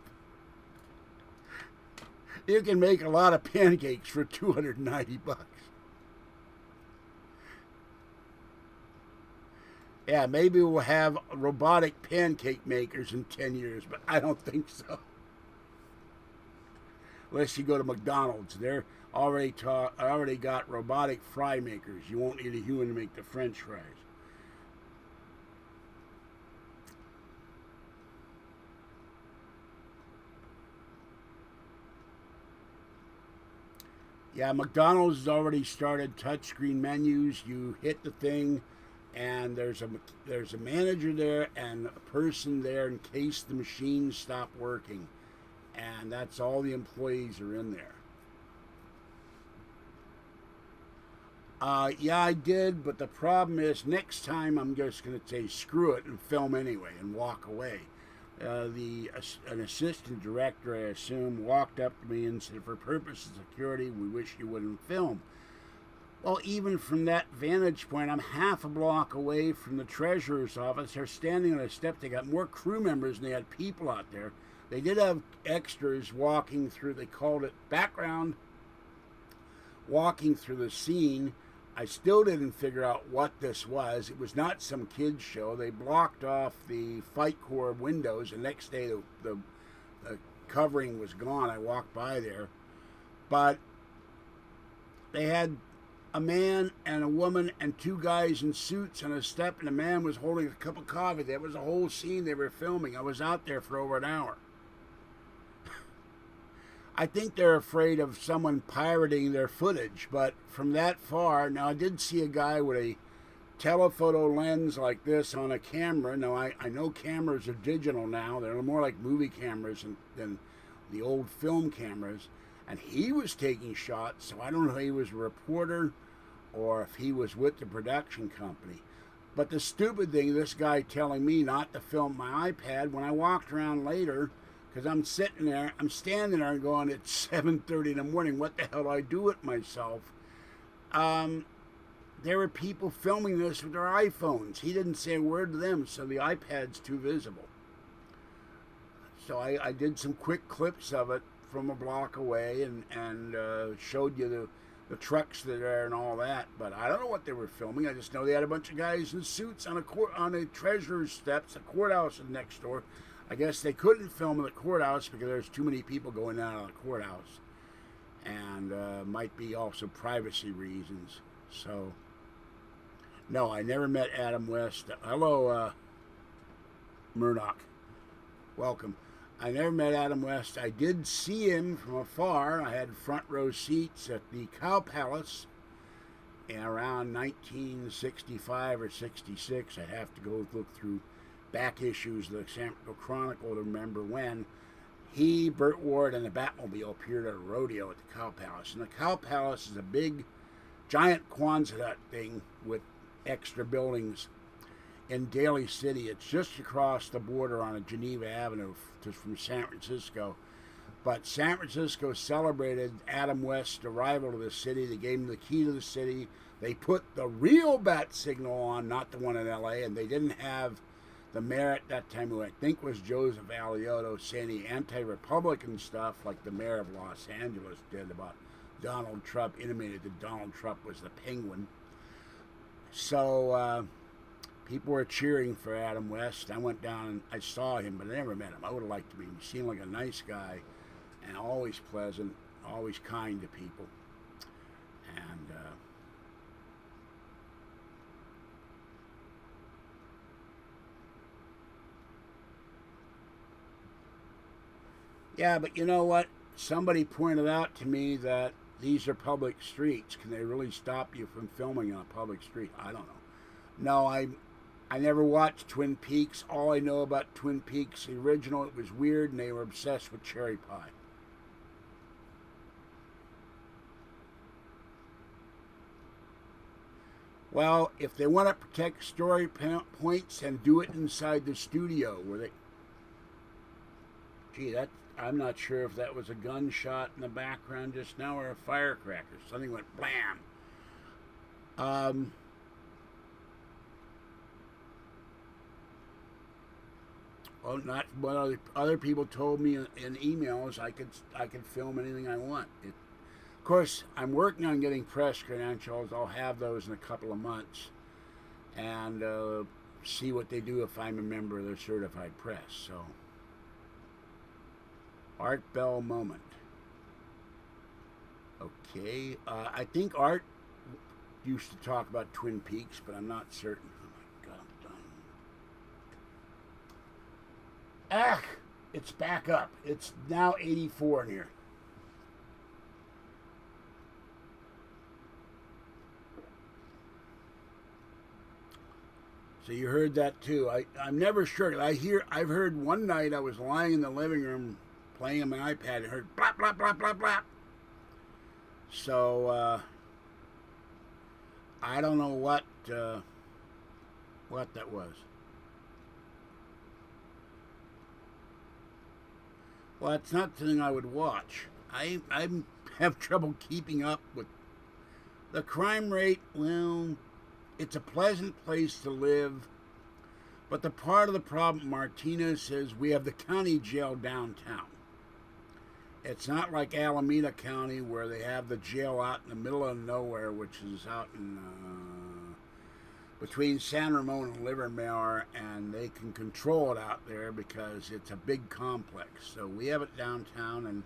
You can make a lot of pancakes for $290. Yeah, maybe we'll have robotic pancake makers in 10 years, but I don't think so. Unless you go to McDonald's, they're already got robotic fry makers. You won't need a human to make the French fries. Yeah, McDonald's has already started touchscreen menus. You hit the thing, and there's a manager there and a person there in case the machines stop working, and that's all the employees are in there. Yeah, I did, but the problem is next time I'm just going to say screw it and film anyway and walk away. An assistant director, I assume, walked up to me and said, for purposes of security, we wish you wouldn't film. Well, even from that vantage point, I'm half a block away from the treasurer's office. They're standing on a step. They got more crew members than they had people out there. They did have extras walking through, they called it background, walking through the scene. I still didn't figure out what this was. It was not some kids show. They blocked off the Fight Corps windows. The next day, the covering was gone. I walked by there. But they had a man and a woman and two guys in suits on a step, and the man was holding a cup of coffee. That was a whole scene they were filming. I was out there for over an hour. I think they're afraid of someone pirating their footage, but from that far, now I did see a guy with a telephoto lens like this on a camera. Now, I know cameras are digital now. They're more like movie cameras than the old film cameras. And he was taking shots, so I don't know if he was a reporter or if he was with the production company. But the stupid thing, this guy telling me not to film my iPad, when I walked around later, because I'm standing there and going, it's 7:30 in the morning, what the hell do I do with myself? There were people filming this with their iPhones. He didn't say a word to them, so the iPad's too visible. So I did some quick clips of it from a block away and showed you the trucks that are there and all that. But I don't know what they were filming. I just know they had a bunch of guys in suits on a treasurer's steps. The courthouse is next door. I guess they couldn't film in the courthouse because there's too many people going down to the courthouse. And might be also privacy reasons. So, no, I never met Adam West. Hello, Murdoch. Welcome. I never met Adam West. I did see him from afar. I had front row seats at the Cow Palace And around 1965 or 66, I'd have to go look through back issues of the San Francisco Chronicle to remember when he, Burt Ward, and the Batmobile appeared at a rodeo at the Cow Palace. And the Cow Palace is a big, giant Quonset hut thing with extra buildings in Daly City. It's just across the border on a Geneva Avenue just from San Francisco. But San Francisco celebrated Adam West's arrival to the city. They gave him the key to the city. They put the real bat signal on, not the one in L.A., and they didn't have the mayor at that time, who I think was Joseph Alioto, saying the anti-Republican stuff like the mayor of Los Angeles did about Donald Trump, intimated that Donald Trump was the penguin. So people were cheering for Adam West. I went down and I saw him, but I never met him. I would have liked to meet him. He seemed like a nice guy and always pleasant, always kind to people. And yeah, but you know what? Somebody pointed out to me that these are public streets. Can they really stop you from filming on a public street? I don't know. No, I never watched Twin Peaks. All I know about Twin Peaks, the original, it was weird, and they were obsessed with cherry pie. Well, if they want to protect story points, and do it inside the studio where they... Gee, I'm not sure if that was a gunshot in the background just now or a firecracker. Something went blam. Well, not what other people told me in emails. I could film anything I want. Of course, I'm working on getting press credentials. I'll have those in a couple of months, and see what they do if I'm a member of the certified press. So, Art Bell moment. Okay, I think Art used to talk about Twin Peaks, but I'm not certain. Oh my God, I'm done. It's back up. It's now 84 in here. So you heard that too. I'm never sure. I've heard one night I was lying in the living room playing on my iPad and heard blap blap blap blap blap. So I don't know what that was. Well, it's not something I would watch. I have trouble keeping up with the crime rate. Well, it's a pleasant place to live, but the part of the problem, Martinez says, we have the county jail downtown. It's not like Alameda County where they have the jail out in the middle of nowhere, which is out in between San Ramon and Livermore, and they can control it out there because it's a big complex. So we have it downtown, and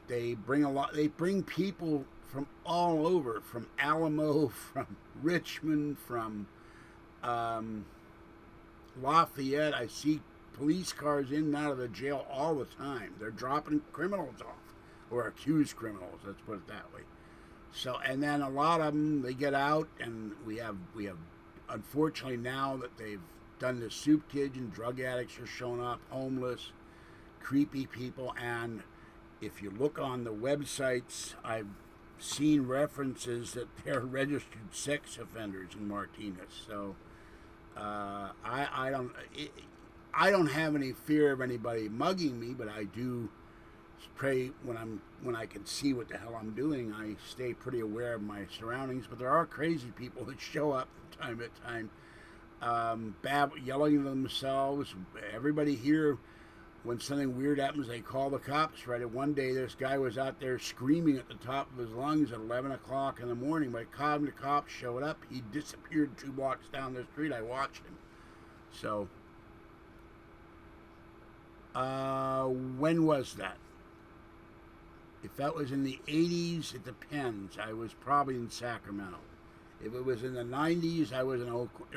they bring people from all over, from Alamo, from Richmond, from Lafayette. I see police cars in and out of the jail all the time. They're dropping criminals off, or accused criminals, let's put it that way. So, and then a lot of them, they get out, and we have unfortunately, now that they've done the soup kitchen, drug addicts are showing up, homeless, creepy people, and if you look on the websites, I've seen references that they're registered sex offenders in Martinez. So I don't have any fear of anybody mugging me, but I do pray when I can see what the hell I'm doing. I stay pretty aware of my surroundings, but there are crazy people that show up from time to time, yelling to themselves. Everybody here, when something weird happens, they call the cops. Right? One day, this guy was out there screaming at the top of his lungs at 11 o'clock in the morning. By the time the cops showed up, he disappeared 2 blocks down the street. I watched him. So, when was that? If that was in the 80s, it depends. I was probably in Sacramento. If it was in the 90s, I was in Oakland.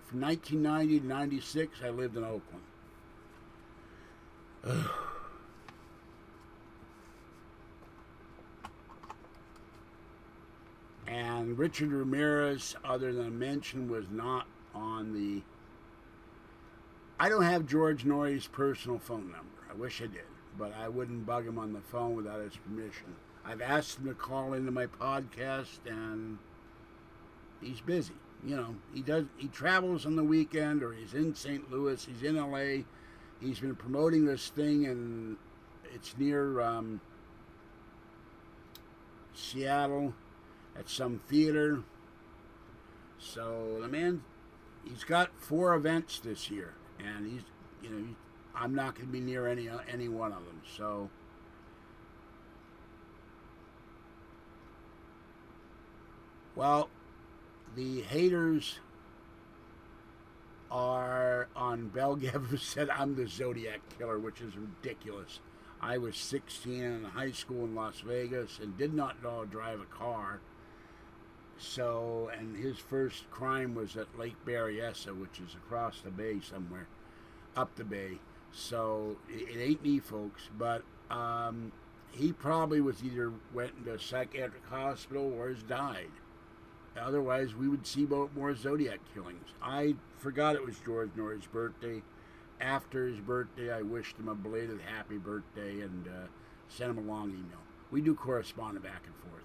From 1990 to 96, I lived in Oakland. And Richard Ramirez, other than mention, was not on the... I don't have George Norrie's personal phone number. I wish I did, but I wouldn't bug him on the phone without his permission. I've asked him to call into my podcast, and he's busy. You know, he travels on the weekend, or he's in St. Louis, he's in LA. He's been promoting this thing, and it's near Seattle at some theater. So the man, he's got 4 events this year, and he's, you know, I'm not going to be near any one of them. So well, the haters are on Belgev, who said I'm the Zodiac Killer, which is ridiculous. I was 16 in high school in Las Vegas and did not know how to drive a car. So, and his first crime was at Lake Berryessa, which is across the bay somewhere, up the bay. So it ain't me, folks, but he probably was either went into a psychiatric hospital or has died. Otherwise, we would see more Zodiac killings. I forgot it was George Norrie's birthday. After his birthday, I wished him a belated happy birthday and sent him a long email. We do correspond back and forth.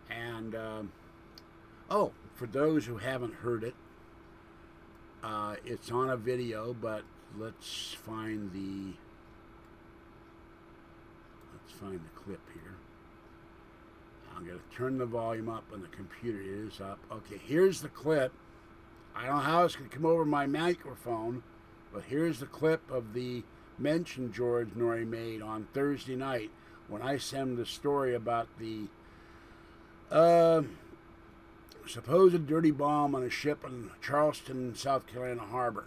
And, oh, for those who haven't heard it, it's on a video, but let's find the clip here. I'm going to turn the volume up on the computer. It is up. Okay, here's the clip. I don't know how it's going to come over my microphone, but here's the clip of the mention George Norrie made on Thursday night when I sent him the story about the supposed dirty bomb on a ship in Charleston, South Carolina harbor.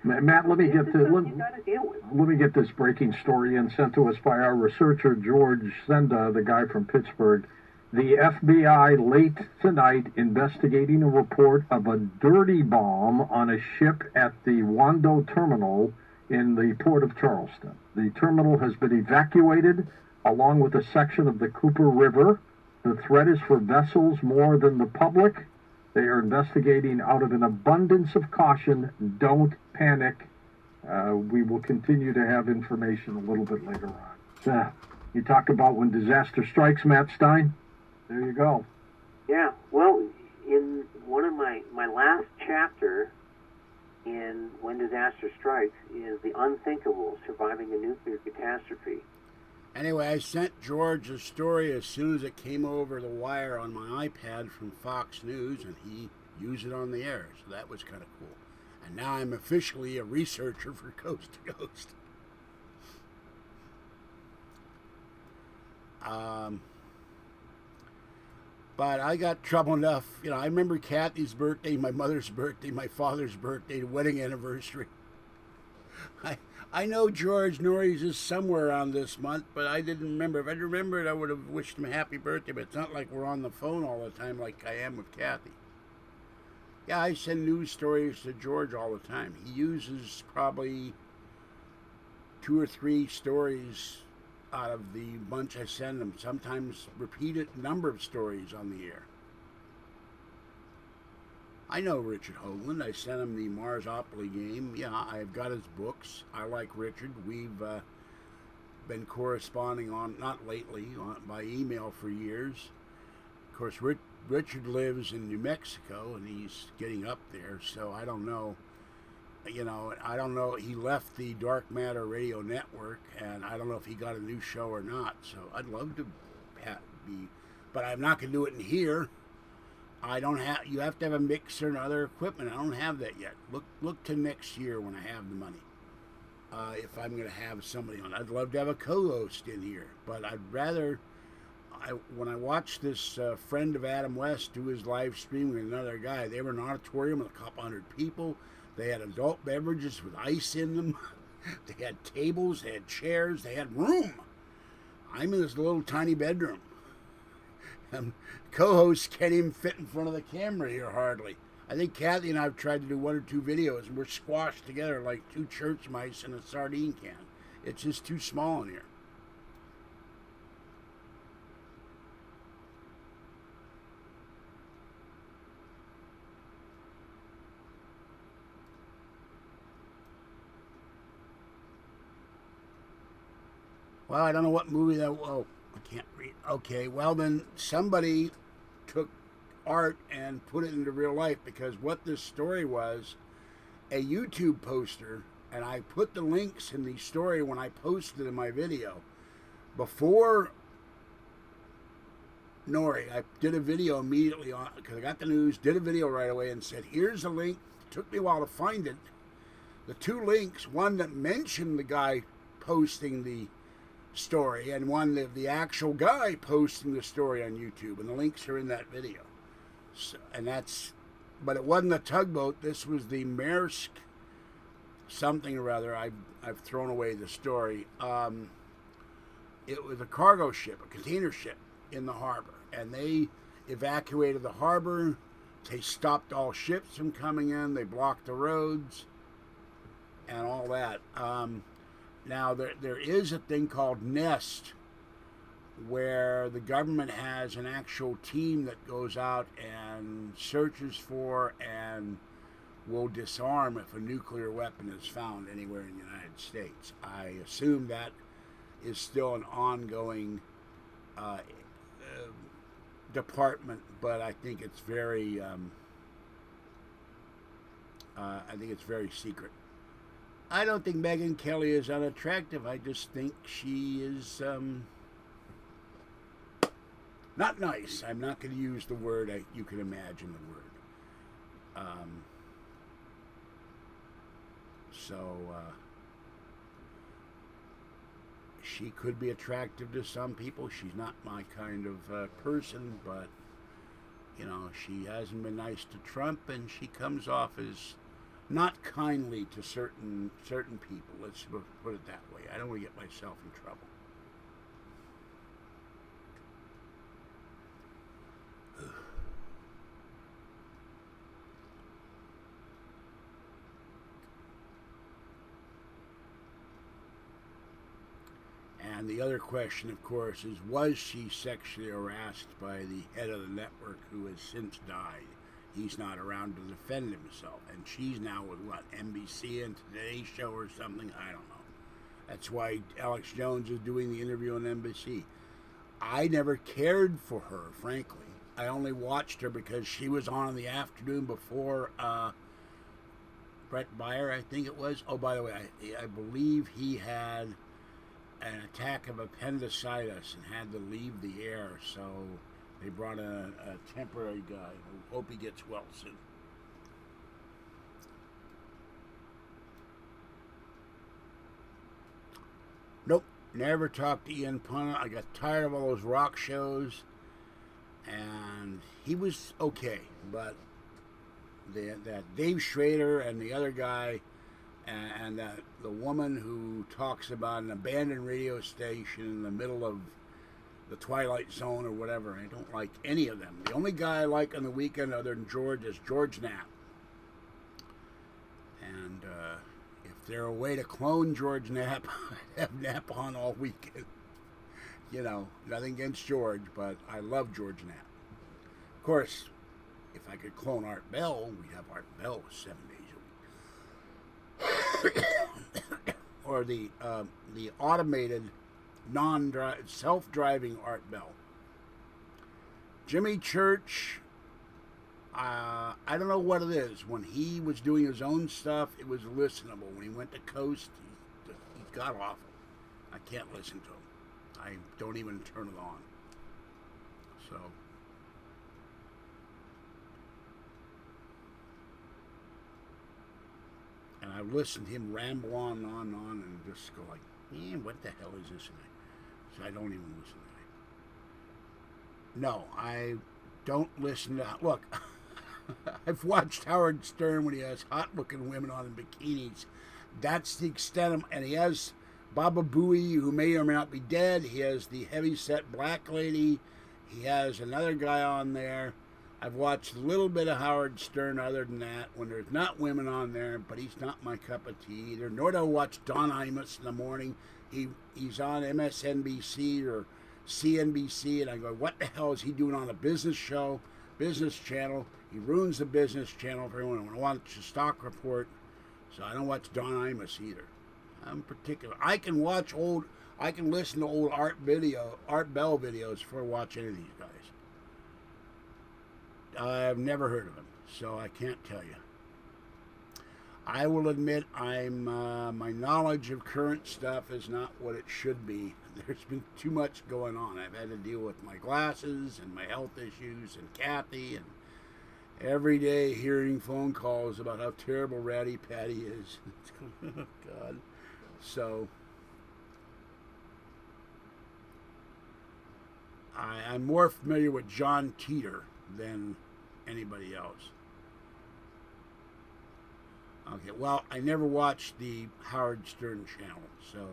Matt, let me get this breaking story in sent to us by our researcher George Senda, the guy from Pittsburgh. The FBI late tonight investigating a report of a dirty bomb on a ship at the Wando terminal in the port of Charleston. The terminal has been evacuated along with a section of the Cooper River. The threat is for vessels more than the public. They are investigating out of an abundance of caution. Don't panic. We will continue to have information a little bit later on. You talk about when disaster strikes, Matt Stein. There you go. Yeah, well, in one of my last chapter in When Disaster Strikes is the unthinkable, surviving a nuclear catastrophe. Anyway, I sent George a story as soon as it came over the wire on my iPad from Fox News, and he used it on the air, so that was kind of cool. And now I'm officially a researcher for Coast to Ghost. But I got trouble enough. You know, I remember Kathy's birthday, my mother's birthday, my father's birthday, the wedding anniversary. I know George Norrie's is somewhere around this month, but I didn't remember. If I'd remembered, I would have wished him a happy birthday, but it's not like we're on the phone all the time like I am with Kathy. Yeah, I send news stories to George all the time. He uses probably 2 or 3 stories out of the bunch I send him, sometimes repeated number of stories on the air. I know Richard Hoagland. I sent him the Marsopoly game. Yeah, I've got his books. I like Richard. We've been corresponding not lately, by email for years. Of course, Richard lives in New Mexico, and he's getting up there, so I don't know. You know, I don't know. He left the Dark Matter Radio Network, and I don't know if he got a new show or not. So I'd love to be, but I'm not going to do it in here. I don't have. You have to have a mixer and other equipment. I don't have that yet. Look to next year when I have the money. If I'm going to have somebody on, I'd love to have a co-host in here, but I'd rather. When I watched this friend of Adam West do his live stream with another guy, they were in an auditorium with a couple hundred people. They had adult beverages with ice in them. They had tables, they had chairs, they had room. I'm in this little tiny bedroom. And co-hosts can't even fit in front of the camera here hardly. I think Kathy and I have tried to do 1 or 2 videos, and we're squashed together like 2 church mice in a sardine can. It's just too small in here. Well, I don't know what movie that. Oh, I can't read. Okay, well then somebody took art and put it into real life, because what this story was, a YouTube poster, and I put the links in the story when I posted in my video. Before Nori, I did a video immediately on, because I got the news, did a video right away and said, here's a link. It took me a while to find it. The two links, one that mentioned the guy posting the story, and one that the actual guy posting the story on YouTube, and the links are in that video. So, and that's, but it wasn't a tugboat. This was the Maersk something or other. I've thrown away the story. It was a cargo ship, a container ship in the harbor, and they evacuated the harbor. They stopped all ships from coming in. They blocked the roads and all that. Now, there is a thing called NEST, where the government has an actual team that goes out and searches for and will disarm if a nuclear weapon is found anywhere in the United States. I assume that is still an ongoing department, but I think it's very secret. I don't think Megyn Kelly is unattractive. I just think she is not nice. I'm not going to use the word. You can imagine the word. She could be attractive to some people. She's not my kind of person, but she hasn't been nice to Trump, and she comes off as not kindly to certain people. Let's put it that way. I don't want to get myself in trouble. And the other question, of course, is, was she sexually harassed by the head of the network, who has since died? He's not around to defend himself. And she's now with what, NBC and Today Show or something? I don't know. That's why Alex Jones is doing the interview on NBC. I never cared for her, frankly. I only watched her because she was on in the afternoon before Brett Baier, I think it was. Oh, by the way, I believe he had an attack of appendicitis and had to leave the air, so they brought in a temporary guy. I hope he gets well soon. Nope, never talked to Ian Punnett. I got tired of all those rock shows, and he was okay, but that Dave Schrader and the other guy, and the woman who talks about an abandoned radio station in the middle of the Twilight Zone or whatever, I don't like any of them. The only guy I like on the weekend other than George is George Knapp. And if there were a way to clone George Knapp, I'd have Knapp on all weekend. Nothing against George, but I love George Knapp. Of course, if I could clone Art Bell, we'd have Art Bell 7 days a week. Or the automated, self-driving Art Bell. Jimmy Church, I don't know what it is. When he was doing his own stuff, it was listenable. When he went to Coast, he got awful. I can't listen to him. I don't even turn it on. So, and I've listened to him ramble on and on and on, and just go like, man, what the hell is this? So I don't even listen to it. No, I don't listen to... Look, I've watched Howard Stern when he has hot-looking women on in bikinis. That's the extent of... And he has Baba Booey, who may or may not be dead. He has the heavy-set black lady. He has another guy on there. I've watched a little bit of Howard Stern other than that, when there's not women on there, but he's not my cup of tea either. Nor do I watch Don Imus in the morning. He's on MSNBC or CNBC, and I go, what the hell is he doing on a business show, business channel? He ruins the business channel for everyone. I watch a stock report, so I don't watch Don Imus either. I'm particular. I can watch old... I can listen to old Art Bell videos before I watch any of these guys. I've never heard of him, so I can't tell you. I will admit my knowledge of current stuff is not what it should be. There's been too much going on. I've had to deal with my glasses and my health issues and Kathy, and every day hearing phone calls about how terrible Ratty Patty is. Oh, God. So I'm more familiar with John Teeter than anybody else. Okay, well, I never watched the Howard Stern channel, so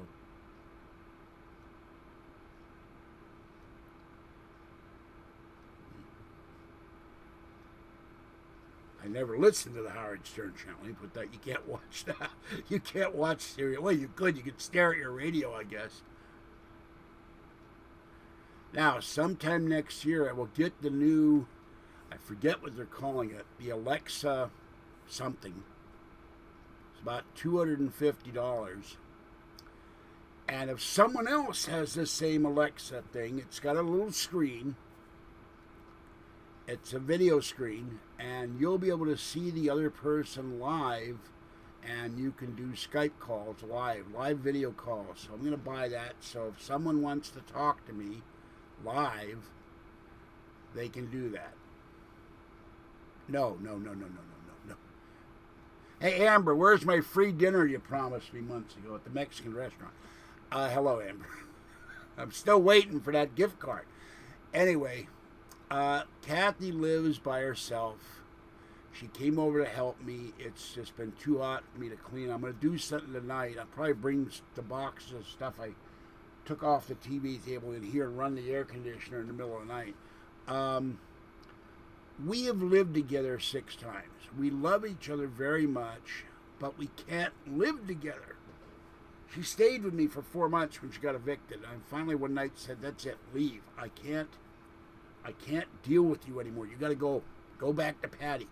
I never listened to the Howard Stern channel. You put that, you can't watch that. You can't watch serial. Well, you could stare at your radio, I guess. Now, sometime next year, I will get the new, I forget what they're calling it, the Alexa something. It's about $250. And if someone else has the same Alexa thing, it's got a little screen. It's a video screen, and you'll be able to see the other person live, and you can do Skype calls live video calls. So I'm going to buy that, so if someone wants to talk to me live, they can do that. No. Hey, Amber, where's my free dinner you promised me months ago at the Mexican restaurant? Hello, Amber. I'm still waiting for that gift card. Anyway, Kathy lives by herself. She came over to help me. It's just been too hot for me to clean. I'm going to do something tonight. I'll probably bring the boxes of stuff I took off the TV table in here and run the air conditioner in the middle of the night. We have lived together 6 times. We love each other very much, but we can't live together. She stayed with me for 4 months when she got evicted. And finally one night said, "That's it, leave. I can't deal with you anymore. You got to go back to Patty.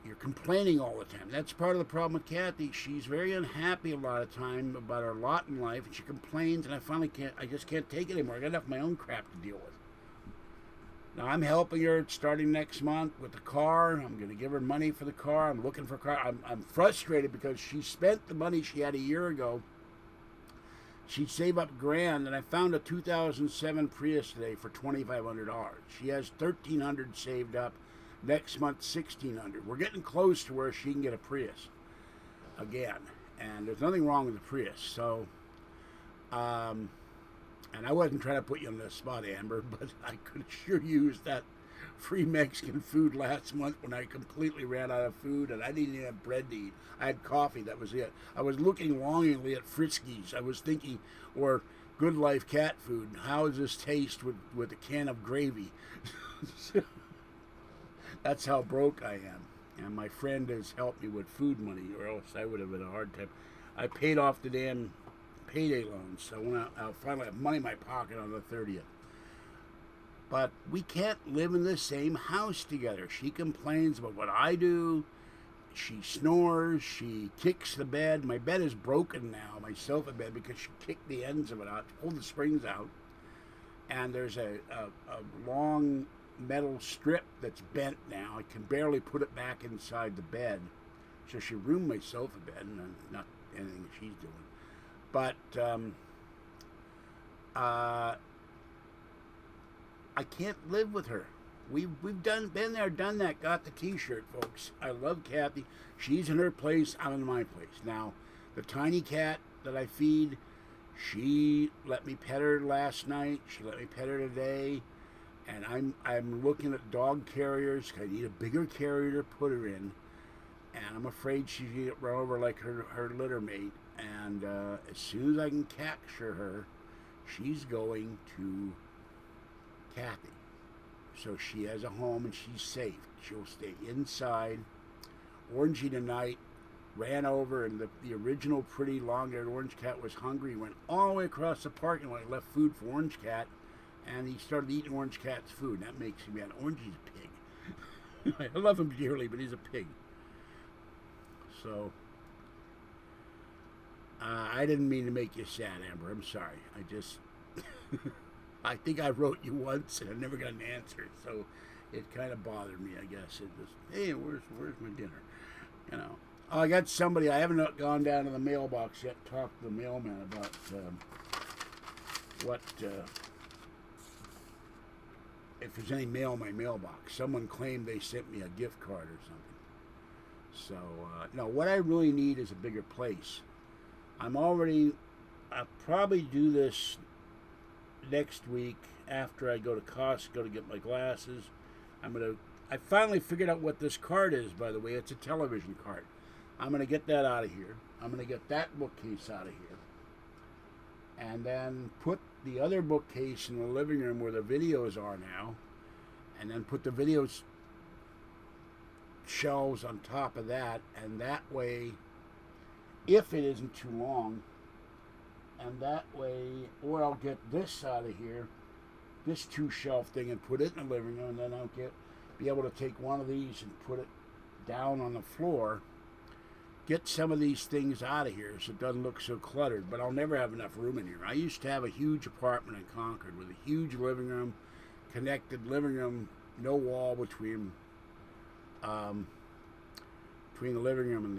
You're complaining all the time." That's part of the problem with Kathy. She's very unhappy a lot of time about her lot in life, and she complains, and I just can't take it anymore. I got enough of my own crap to deal with. Now, I'm helping her starting next month with the car. I'm going to give her money for the car. I'm looking for a car. I'm frustrated because she spent the money she had a year ago. She'd save up $1,000, and I found a 2007 Prius today for $2,500. She has $1,300 saved up. Next month, $1,600. We're getting close to where she can get a Prius again, and there's nothing wrong with the Prius. So, and I wasn't trying to put you on the spot, Amber, but I could sure use that free Mexican food last month when I completely ran out of food and I didn't even have bread to eat. I had coffee, that was it. I was looking longingly at Friskies. I was thinking, or Good Life cat food, how does this taste with a can of gravy? That's how broke I am. And my friend has helped me with food money, or else I would have had a hard time. I paid off the damn payday loans, so when I'll finally have money in my pocket on the 30th. But we can't live in the same house together. She complains about what I do. She snores. She kicks the bed. My bed is broken now, my sofa bed, because she kicked the ends of it out, pulled the springs out. And there's a long metal strip that's bent now. I can barely put it back inside the bed. So she ruined my sofa bed, and not anything she's doing. But I can't live with her. We've been there, done that, got the T-shirt, folks. I love Kathy. She's in her place, I'm in my place. Now, the tiny cat that I feed, she let me pet her last night. She let me pet her today. And I'm looking at dog carriers. I need a bigger carrier to put her in. And I'm afraid she's going to get run over like her litter mate. And as soon as I can capture her, she's going to Kathy. So she has a home and she's safe. She'll stay inside. Orangey tonight ran over, and the original pretty long-haired orange cat was hungry. He went all the way across the parking lot. He left food for Orange Cat, and he started eating Orange Cat's food. That makes him mad. Orangey's a pig. I love him dearly, but he's a pig. So I didn't mean to make you sad, Amber. I'm sorry. I think I wrote you once and I never got an answer, so it kind of bothered me. I guess it was, hey, where's my dinner? You know. Oh, I got somebody. I haven't gone down to the mailbox yet. Talked to the mailman about what if there's any mail in my mailbox. Someone claimed they sent me a gift card or something. So no, what I really need is a bigger place. I'll probably do this next week after I go to Costco to get my glasses. I finally figured out what this card is, by the way. It's a television card. I'm going to get that out of here. I'm going to get that bookcase out of here. And then put the other bookcase in the living room where the videos are now. And then put the videos shelves on top of that. And that way, if it isn't too long, and that way, or I'll get this out of here, this 2-shelf thing, and put it in the living room, and then I'll be able to take one of these and put it down on the floor. Get some of these things out of here so it doesn't look so cluttered, but I'll never have enough room in here. I used to have a huge apartment in Concord with a huge living room, connected living room, no wall between the living room and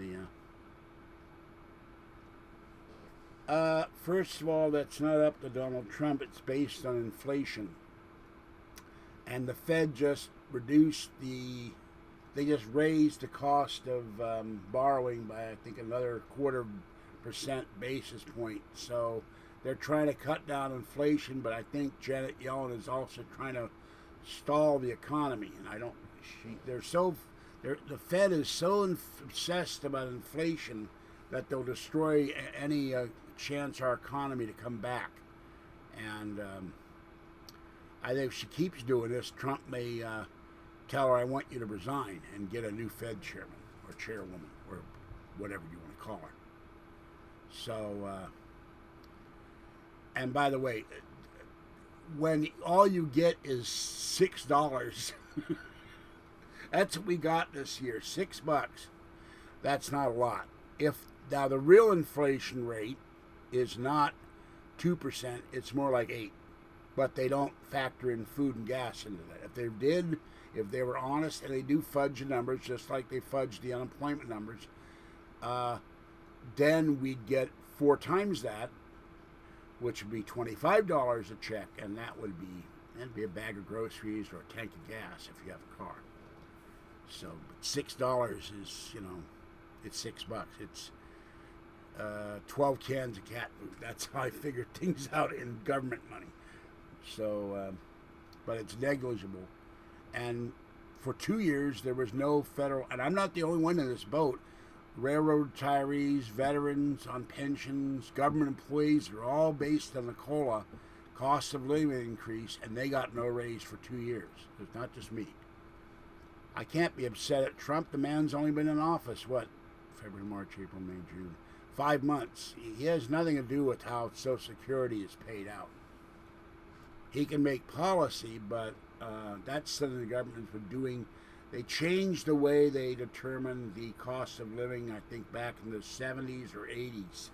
the first of all, that's not up to Donald Trump. It's based on inflation. And the Fed just they just raised the cost of borrowing by, I think, another 0.25% basis point. So they're trying to cut down inflation, but I think Janet Yellen is also trying to stall the economy. And the Fed is so obsessed about inflation that they'll destroy any chance our economy to come back. And I think if she keeps doing this, Trump may tell her, I want you to resign, and get a new Fed chairman or chairwoman or whatever you want to call her. So, and by the way, when all you get is $6, that's what we got this year, $6. That's not a lot. Now the real inflation rate is not 2%, it's more like 8%. But they don't factor in food and gas into that. If they were honest, and they do fudge the numbers just like they fudge the unemployment numbers, then we'd get 4 times that, which would be $25 a check, and that'd be a bag of groceries or a tank of gas if you have a car. So $6 is, it's $6. It's 12 cans of cat food. That's how I figured things out in government money. So, but it's negligible. And for 2 years, there was no federal, and I'm not the only one in this boat. Railroad retirees, veterans on pensions, government employees are all based on the COLA, cost of living increase, and they got no raise for 2 years. It's not just me. I can't be upset at Trump. The man's only been in office, February, March, April, May, June. 5 months. He has nothing to do with how Social Security is paid out. He can make policy, but that's something the government's been doing. They changed the way they determined the cost of living, I think, back in the 70s or 80s.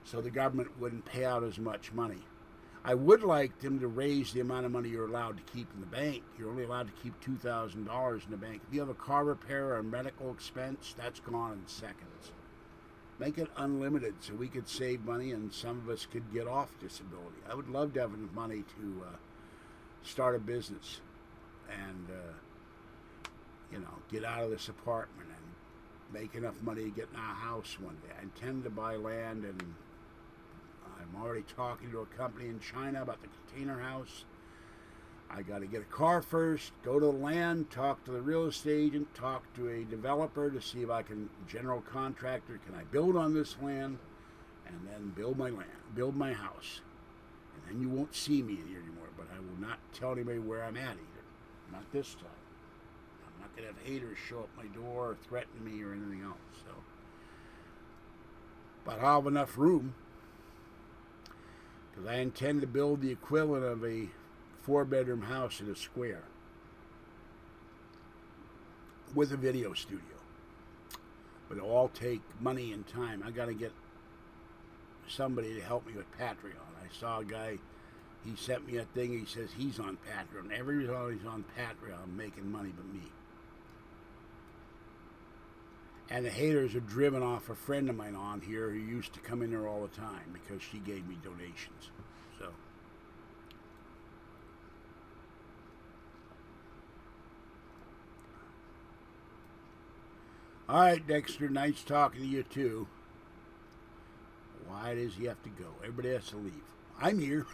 So the government wouldn't pay out as much money. I would like them to raise the amount of money you're allowed to keep in the bank. You're only allowed to keep $2,000 in the bank. If you have a car repair or a medical expense, that's gone in seconds. Make it unlimited so we could save money and some of us could get off disability. I would love to have enough money to start a business and get out of this apartment and make enough money to get in a house one day. I intend to buy land, and I'm already talking to a company in China about the container house. I got to get a car first, go to the land, talk to the real estate agent, talk to a developer to see if I can, general contractor, can I build on this land, and then build my house. And then you won't see me in here anymore, but I will not tell anybody where I'm at either. Not this time. I'm not going to have haters show up my door or threaten me or anything else. So, but I'll have enough room, because I intend to build the equivalent of a 4-bedroom house in a square with a video studio. But it'll all take money and time. I got to get somebody to help me with Patreon. I saw a guy, he sent me a thing, he says he's on Patreon. Everybody's on Patreon making money but me. And the haters have driven off a friend of mine on here who used to come in there all the time because she gave me donations. So. All right, Dexter, nice talking to you too. Why does he have to go? Everybody has to leave. I'm here.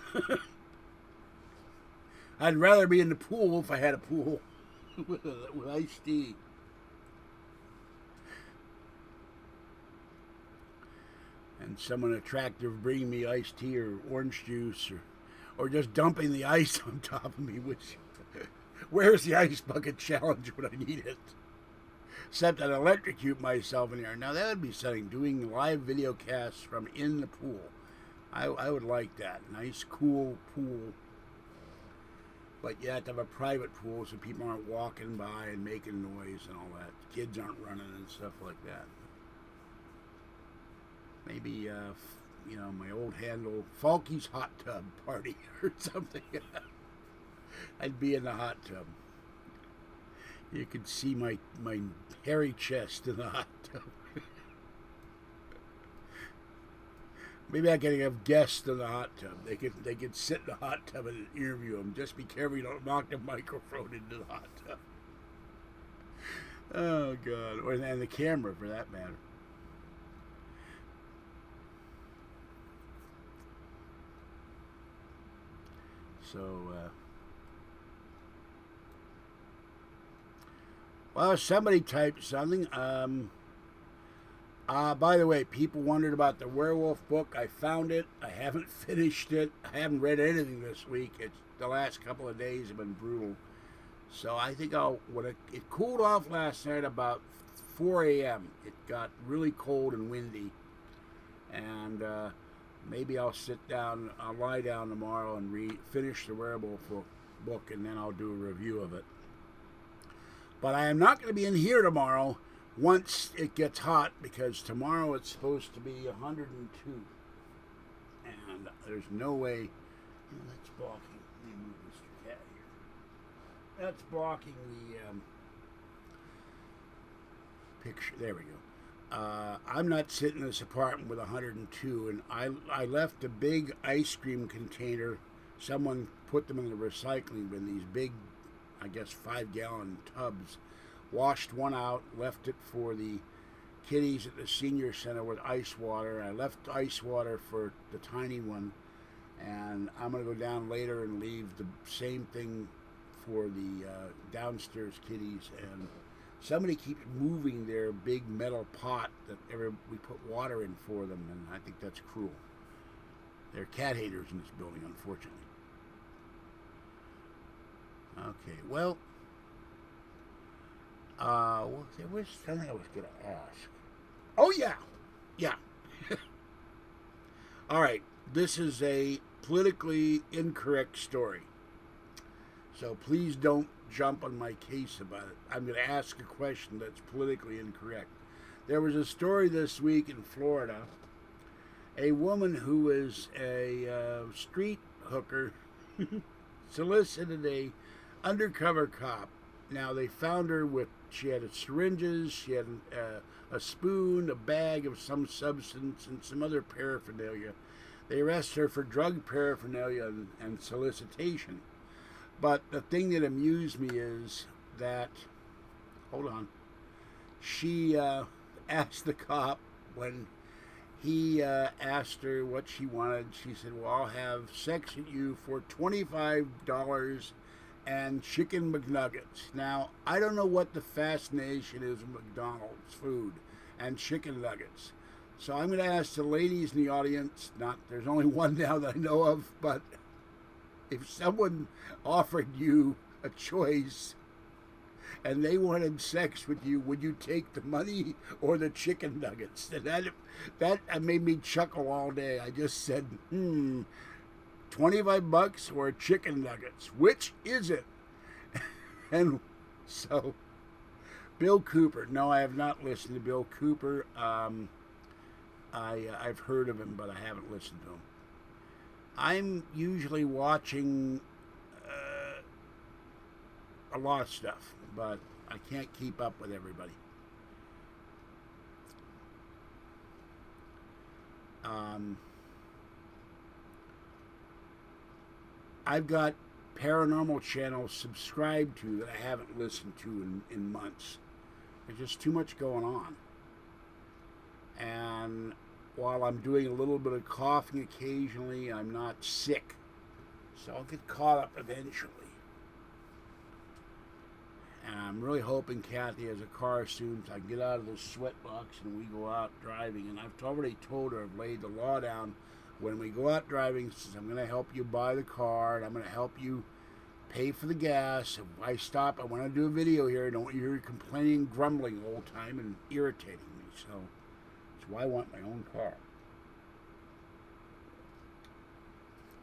I'd rather be in the pool if I had a pool with iced tea. And someone attractive bringing me iced tea or orange juice or just dumping the ice on top of me, which, where's the ice bucket challenge when I need it? Except I'd electrocute myself in there. Now that would be something, doing live video casts from in the pool. I would like that. Nice, cool pool. But you have to have a private pool so people aren't walking by and making noise and all that. Kids aren't running and stuff like that. Maybe, my old handle, Falky's Hot Tub Party or something. I'd be in the hot tub. You could see my hairy chest in the hot tub. Maybe I can have guests in the hot tub. They could sit in the hot tub and interview them. Just be careful you don't knock the microphone into the hot tub. Oh God, and the camera for that matter. So, well, somebody typed something. By the way, people wondered about the werewolf book. I found it. I haven't finished it. I haven't read anything this week. The last couple of days have been brutal. So I think it cooled off last night about 4 a.m. It got really cold and windy. And maybe I'll lie down tomorrow and finish the werewolf book, and then I'll do a review of it. But I am not going to be in here tomorrow once it gets hot, because tomorrow it's supposed to be 102. And there's no way. That's blocking. Let me move Mr. Cat here. That's blocking the picture. There we go. I'm not sitting in this apartment with 102, and I left a big ice cream container. Someone put them in the recycling bin, these big, I guess, 5-gallon tubs. Washed one out, left it for the kiddies at the senior center with ice water. I left ice water for the tiny one, and I'm going to go down later and leave the same thing for the downstairs kiddies. And somebody keeps moving their big metal pot that we put water in for them, and I think that's cruel. There are cat haters in this building, unfortunately. Okay, well, there was something I was going to ask. Oh, yeah. All right, this is a politically incorrect story. So please don't jump on my case about it. I'm going to ask a question that's politically incorrect. There was a story this week in Florida. A woman who is a street hooker solicited a undercover cop. Now, they found her she had syringes, she had a spoon, a bag of some substance, and some other paraphernalia. They arrested her for drug paraphernalia and solicitation. But the thing that amused me is that, hold on, she asked the cop, when he asked her what she wanted, she said, well, I'll have sex with you for $25 and chicken McNuggets. Now, I don't know what the fascination is with McDonald's food and chicken nuggets. So I'm going to ask the ladies in the audience, there's only one now that I know of, but if someone offered you a choice and they wanted sex with you, would you take the money or the chicken nuggets? And that made me chuckle all day. I just said, $25 or chicken nuggets? Which is it? And so, Bill Cooper. No, I have not listened to Bill Cooper. I've heard of him, but I haven't listened to him. I'm usually watching a lot of stuff, but I can't keep up with everybody. I've got paranormal channels subscribed to that I haven't listened to in months. There's just too much going on. And while I'm doing a little bit of coughing occasionally, I'm not sick. So I'll get caught up eventually. And I'm really hoping Kathy has a car soon so I can get out of this sweat box and we go out driving. And I've already told her, I've laid the law down. When we go out driving, says I'm going to help you buy the car and I'm going to help you pay for the gas. If I stop, I want to do a video here. I don't want you here complaining, grumbling the whole time and irritating me. So that's why I want my own car.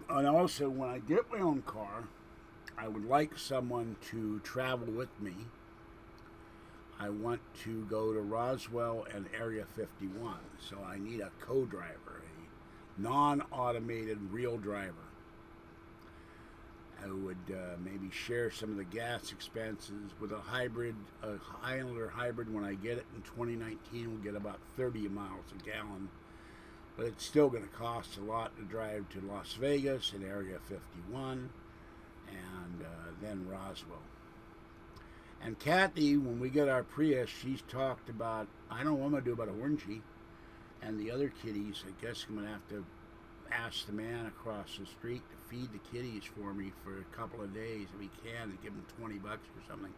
And also, when I get my own car, I would like someone to travel with me. I want to go to Roswell and Area 51, so I need a co-driver, a non-automated real driver. I would maybe share some of the gas expenses with a hybrid, a Highlander hybrid. When I get it in 2019, we'll get about 30 miles a gallon. But it's still going to cost a lot to drive to Las Vegas and Area 51 and then Roswell. And Kathy, when we get our Prius, she's talked about, I know what I'm going to do about Orangey and the other kitties. I guess I'm going to have to ask the man across the street to feed the kitties for me for a couple of days if he can, to give them $20 or something.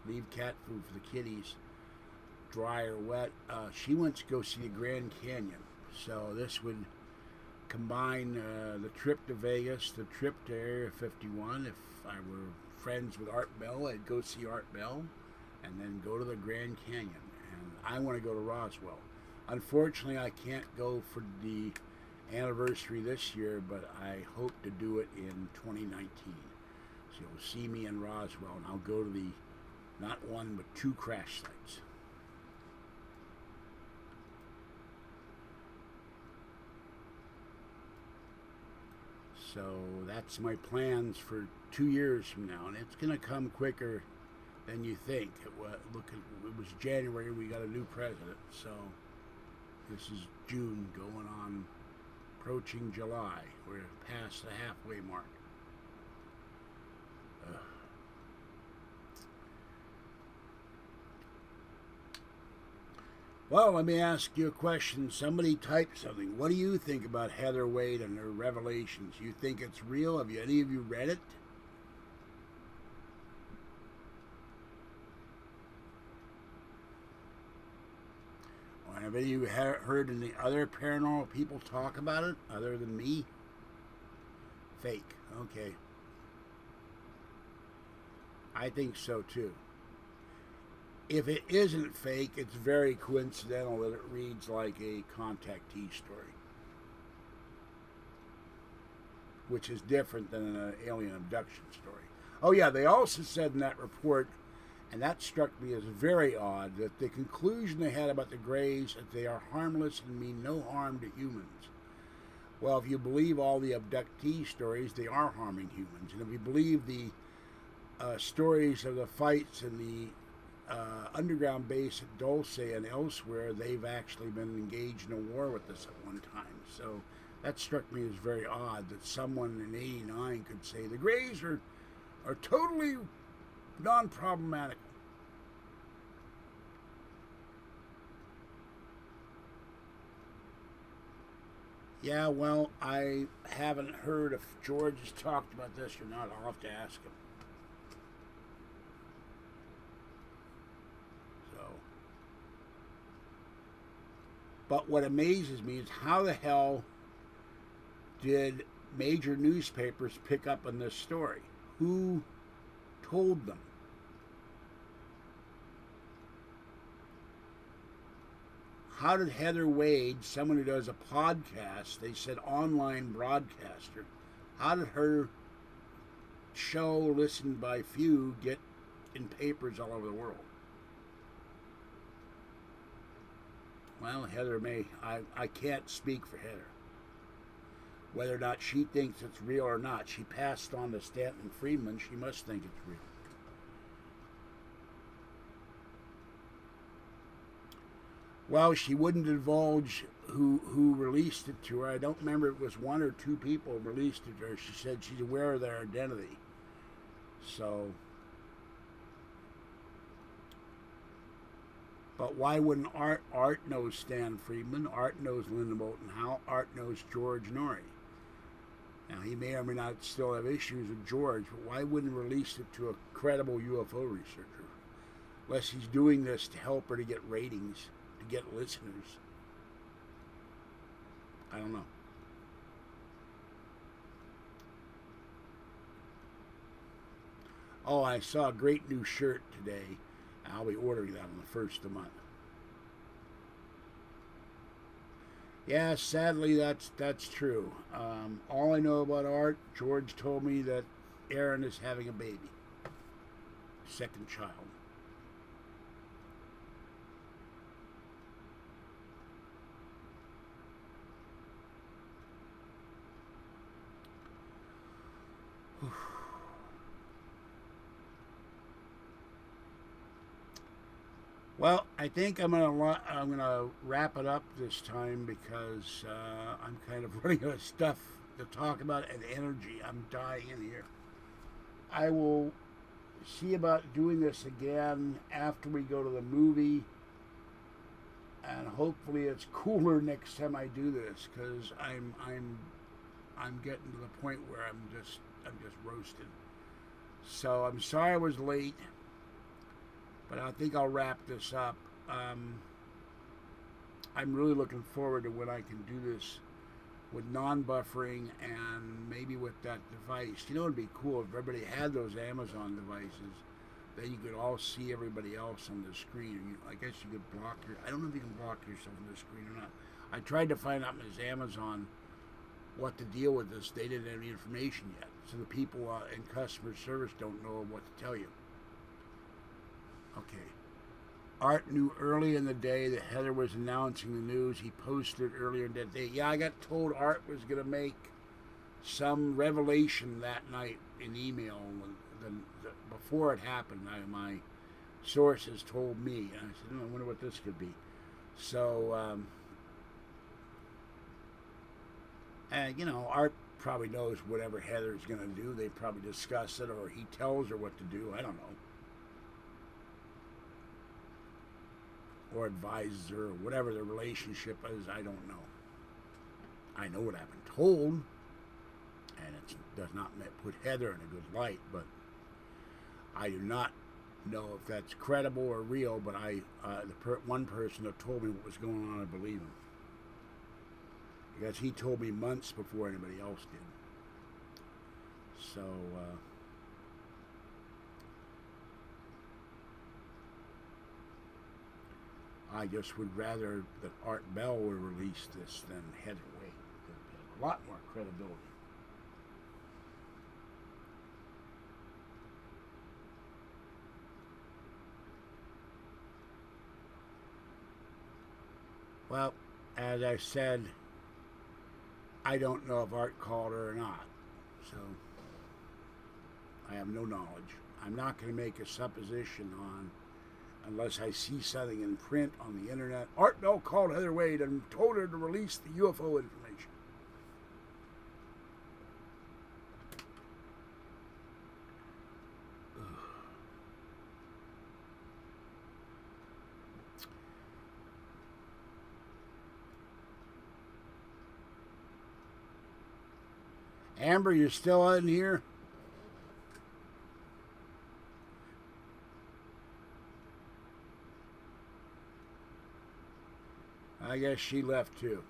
Leave cat food for the kitties, dry or wet. She wants to go see the Grand Canyon. So this would combine the trip to Vegas, the trip to Area 51. If I were friends with Art Bell, I'd go see Art Bell and then go to the Grand Canyon. And I want to go to Roswell. Unfortunately, I can't go for the anniversary this year, but I hope to do it in 2019. So you'll see me in Roswell, and I'll go to the not one but 2 crash sites. So that's my plans for 2 years from now, and it's going to come quicker than you think. It was January, we got a new president, so this is June going on, approaching July. We're past the halfway mark. Well, let me ask you a question. Somebody typed something. What do you think about Heather Wade and her revelations? You think it's real? Have any of you read it? Or have any of you heard any other paranormal people talk about it other than me? Fake. Okay. I think so too. If it isn't fake, it's very coincidental that it reads like a contactee story, which is different than an alien abduction story. Oh yeah, they also said in that report, and that struck me as very odd, that the conclusion they had about the Greys, that they are harmless and mean no harm to humans. Well, if you believe all the abductee stories, they are harming humans. And if you believe the stories of the fights in the underground base at Dulce and elsewhere, they've actually been engaged in a war with us at one time. So that struck me as very odd that someone in '89 could say the Greys are totally non-problematic. Yeah, well, I haven't heard if George has talked about this or not. I'll have to ask him. But what amazes me is how the hell did major newspapers pick up on this story? Who told them? How did Heather Wade, someone who does a podcast, they said online broadcaster, how did her show, listened by few, get in papers all over the world? Well, Heather may. I can't speak for Heather. Whether or not she thinks it's real or not, she passed on to Stanton Friedman. She must think it's real. Well, she wouldn't divulge who released it to her. I don't remember if it was one or two people released it to her. She said she's aware of their identity. So, but why wouldn't Art? Art knows Stan Friedman. Art knows Linda Moulton Howe. Art knows George Norrie. Now, he may or may not still have issues with George, but why wouldn't he release it to a credible UFO researcher? Unless he's doing this to help her to get ratings, to get listeners. I don't know. Oh, I saw a great new shirt today. I'll be ordering that on the first of the month. Yeah, sadly, that's true. All I know about Art, George told me that Aaron is having a baby. Second child. Well, I think I'm gonna wrap it up this time because I'm kind of running out of stuff to talk about and energy. I'm dying in here. I will see about doing this again after we go to the movie, and hopefully it's cooler next time I do this because I'm getting to the point where I'm just roasted. So I'm sorry I was late. But I think I'll wrap this up. I'm really looking forward to when I can do this with non-buffering and maybe with that device. You know, it'd be cool if everybody had those Amazon devices. Then you could all see everybody else on the screen. I guess you could block I don't know if you can block yourself on the screen or not. I tried to find out with Amazon what to deal with this. They didn't have any information yet. So the people in customer service don't know what to tell you. Okay. Art knew early in the day that Heather was announcing the news. He posted earlier in that day. Yeah, I got told Art was going to make some revelation that night in email. Before it happened, my sources told me. And I said, I wonder what this could be. So, Art probably knows whatever Heather's going to do. They probably discuss it, or he tells her what to do. I don't know. Or advises her, or whatever the relationship is, I don't know. I know what I've been told, and it does not put Heather in a good light, but I do not know if that's credible or real, but one person that told me what was going on, I believe him. Because he told me months before anybody else did. So, I just would rather that Art Bell would release this than Heather Wade. There'd be a lot more credibility. Well, as I said, I don't know if Art called her or not. So, I have no knowledge. I'm not going to make a supposition unless I see something in print on the internet. Art Bell called Heather Wade and told her to release the UFO information. Amber, you still in here? I guess she left too.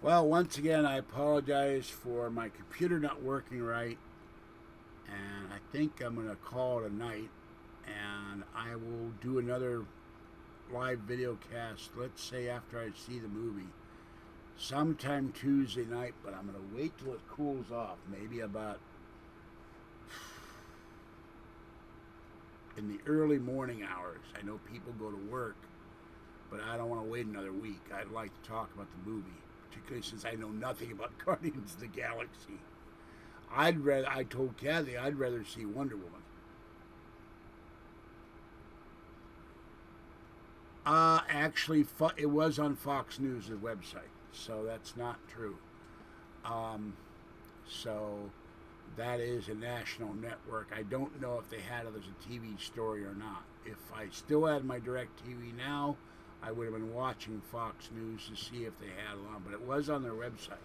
Well, once again, I apologize for my computer not working right. And I think I'm going to call it a night. And I will do another live video cast, let's say after I see the movie. Sometime Tuesday night, but I'm going to wait till it cools off. Maybe about in the early morning hours. I know people go to work, but I don't want to wait another week. I'd like to talk about the movie, particularly since I know nothing about Guardians of the Galaxy. I told Kathy I'd rather see Wonder Woman. Actually, it was on Fox News' website, so that's not true. So that is a national network. I don't know if they had it as a TV story or not. If I still had my DirecTV now, I would have been watching Fox News to see if they had it on, but it was on their website.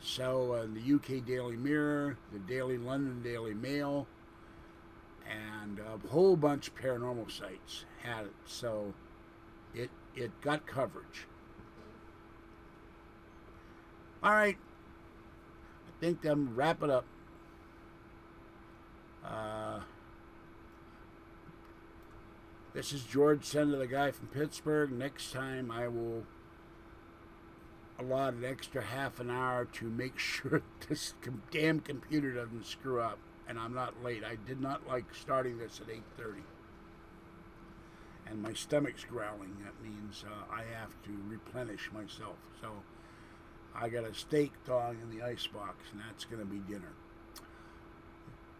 So the UK Daily Mirror, the London Daily Mail, and a whole bunch of paranormal sites had it. So it got coverage. All right. I think I'm wrap it up. This is George Senda, the guy from Pittsburgh. Next time I will allot an extra half an hour to make sure this damn computer doesn't screw up and I'm not late. I did not like starting this at 8:30. And my stomach's growling. That means I have to replenish myself. So I got a steak thawing in the icebox, and that's going to be dinner.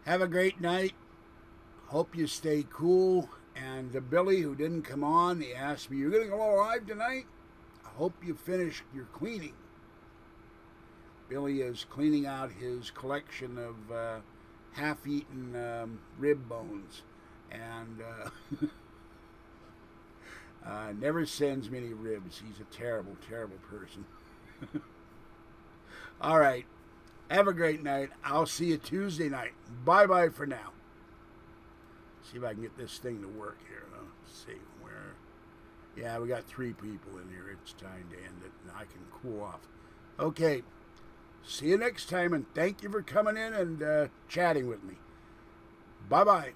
Have a great night. Hope you stay cool. And Billy, who didn't come on, he asked me, "You're going to go live tonight? I hope you finished your cleaning." Billy is cleaning out his collection of half-eaten rib bones. And never sends me any ribs. He's a terrible, terrible person. All right. Have a great night. I'll see you Tuesday night. Bye-bye for now. See if I can get this thing to work here. Let's see where. Yeah, we got 3 people in here. It's time to end it, and I can cool off. Okay. See you next time, and thank you for coming in and chatting with me. Bye-bye.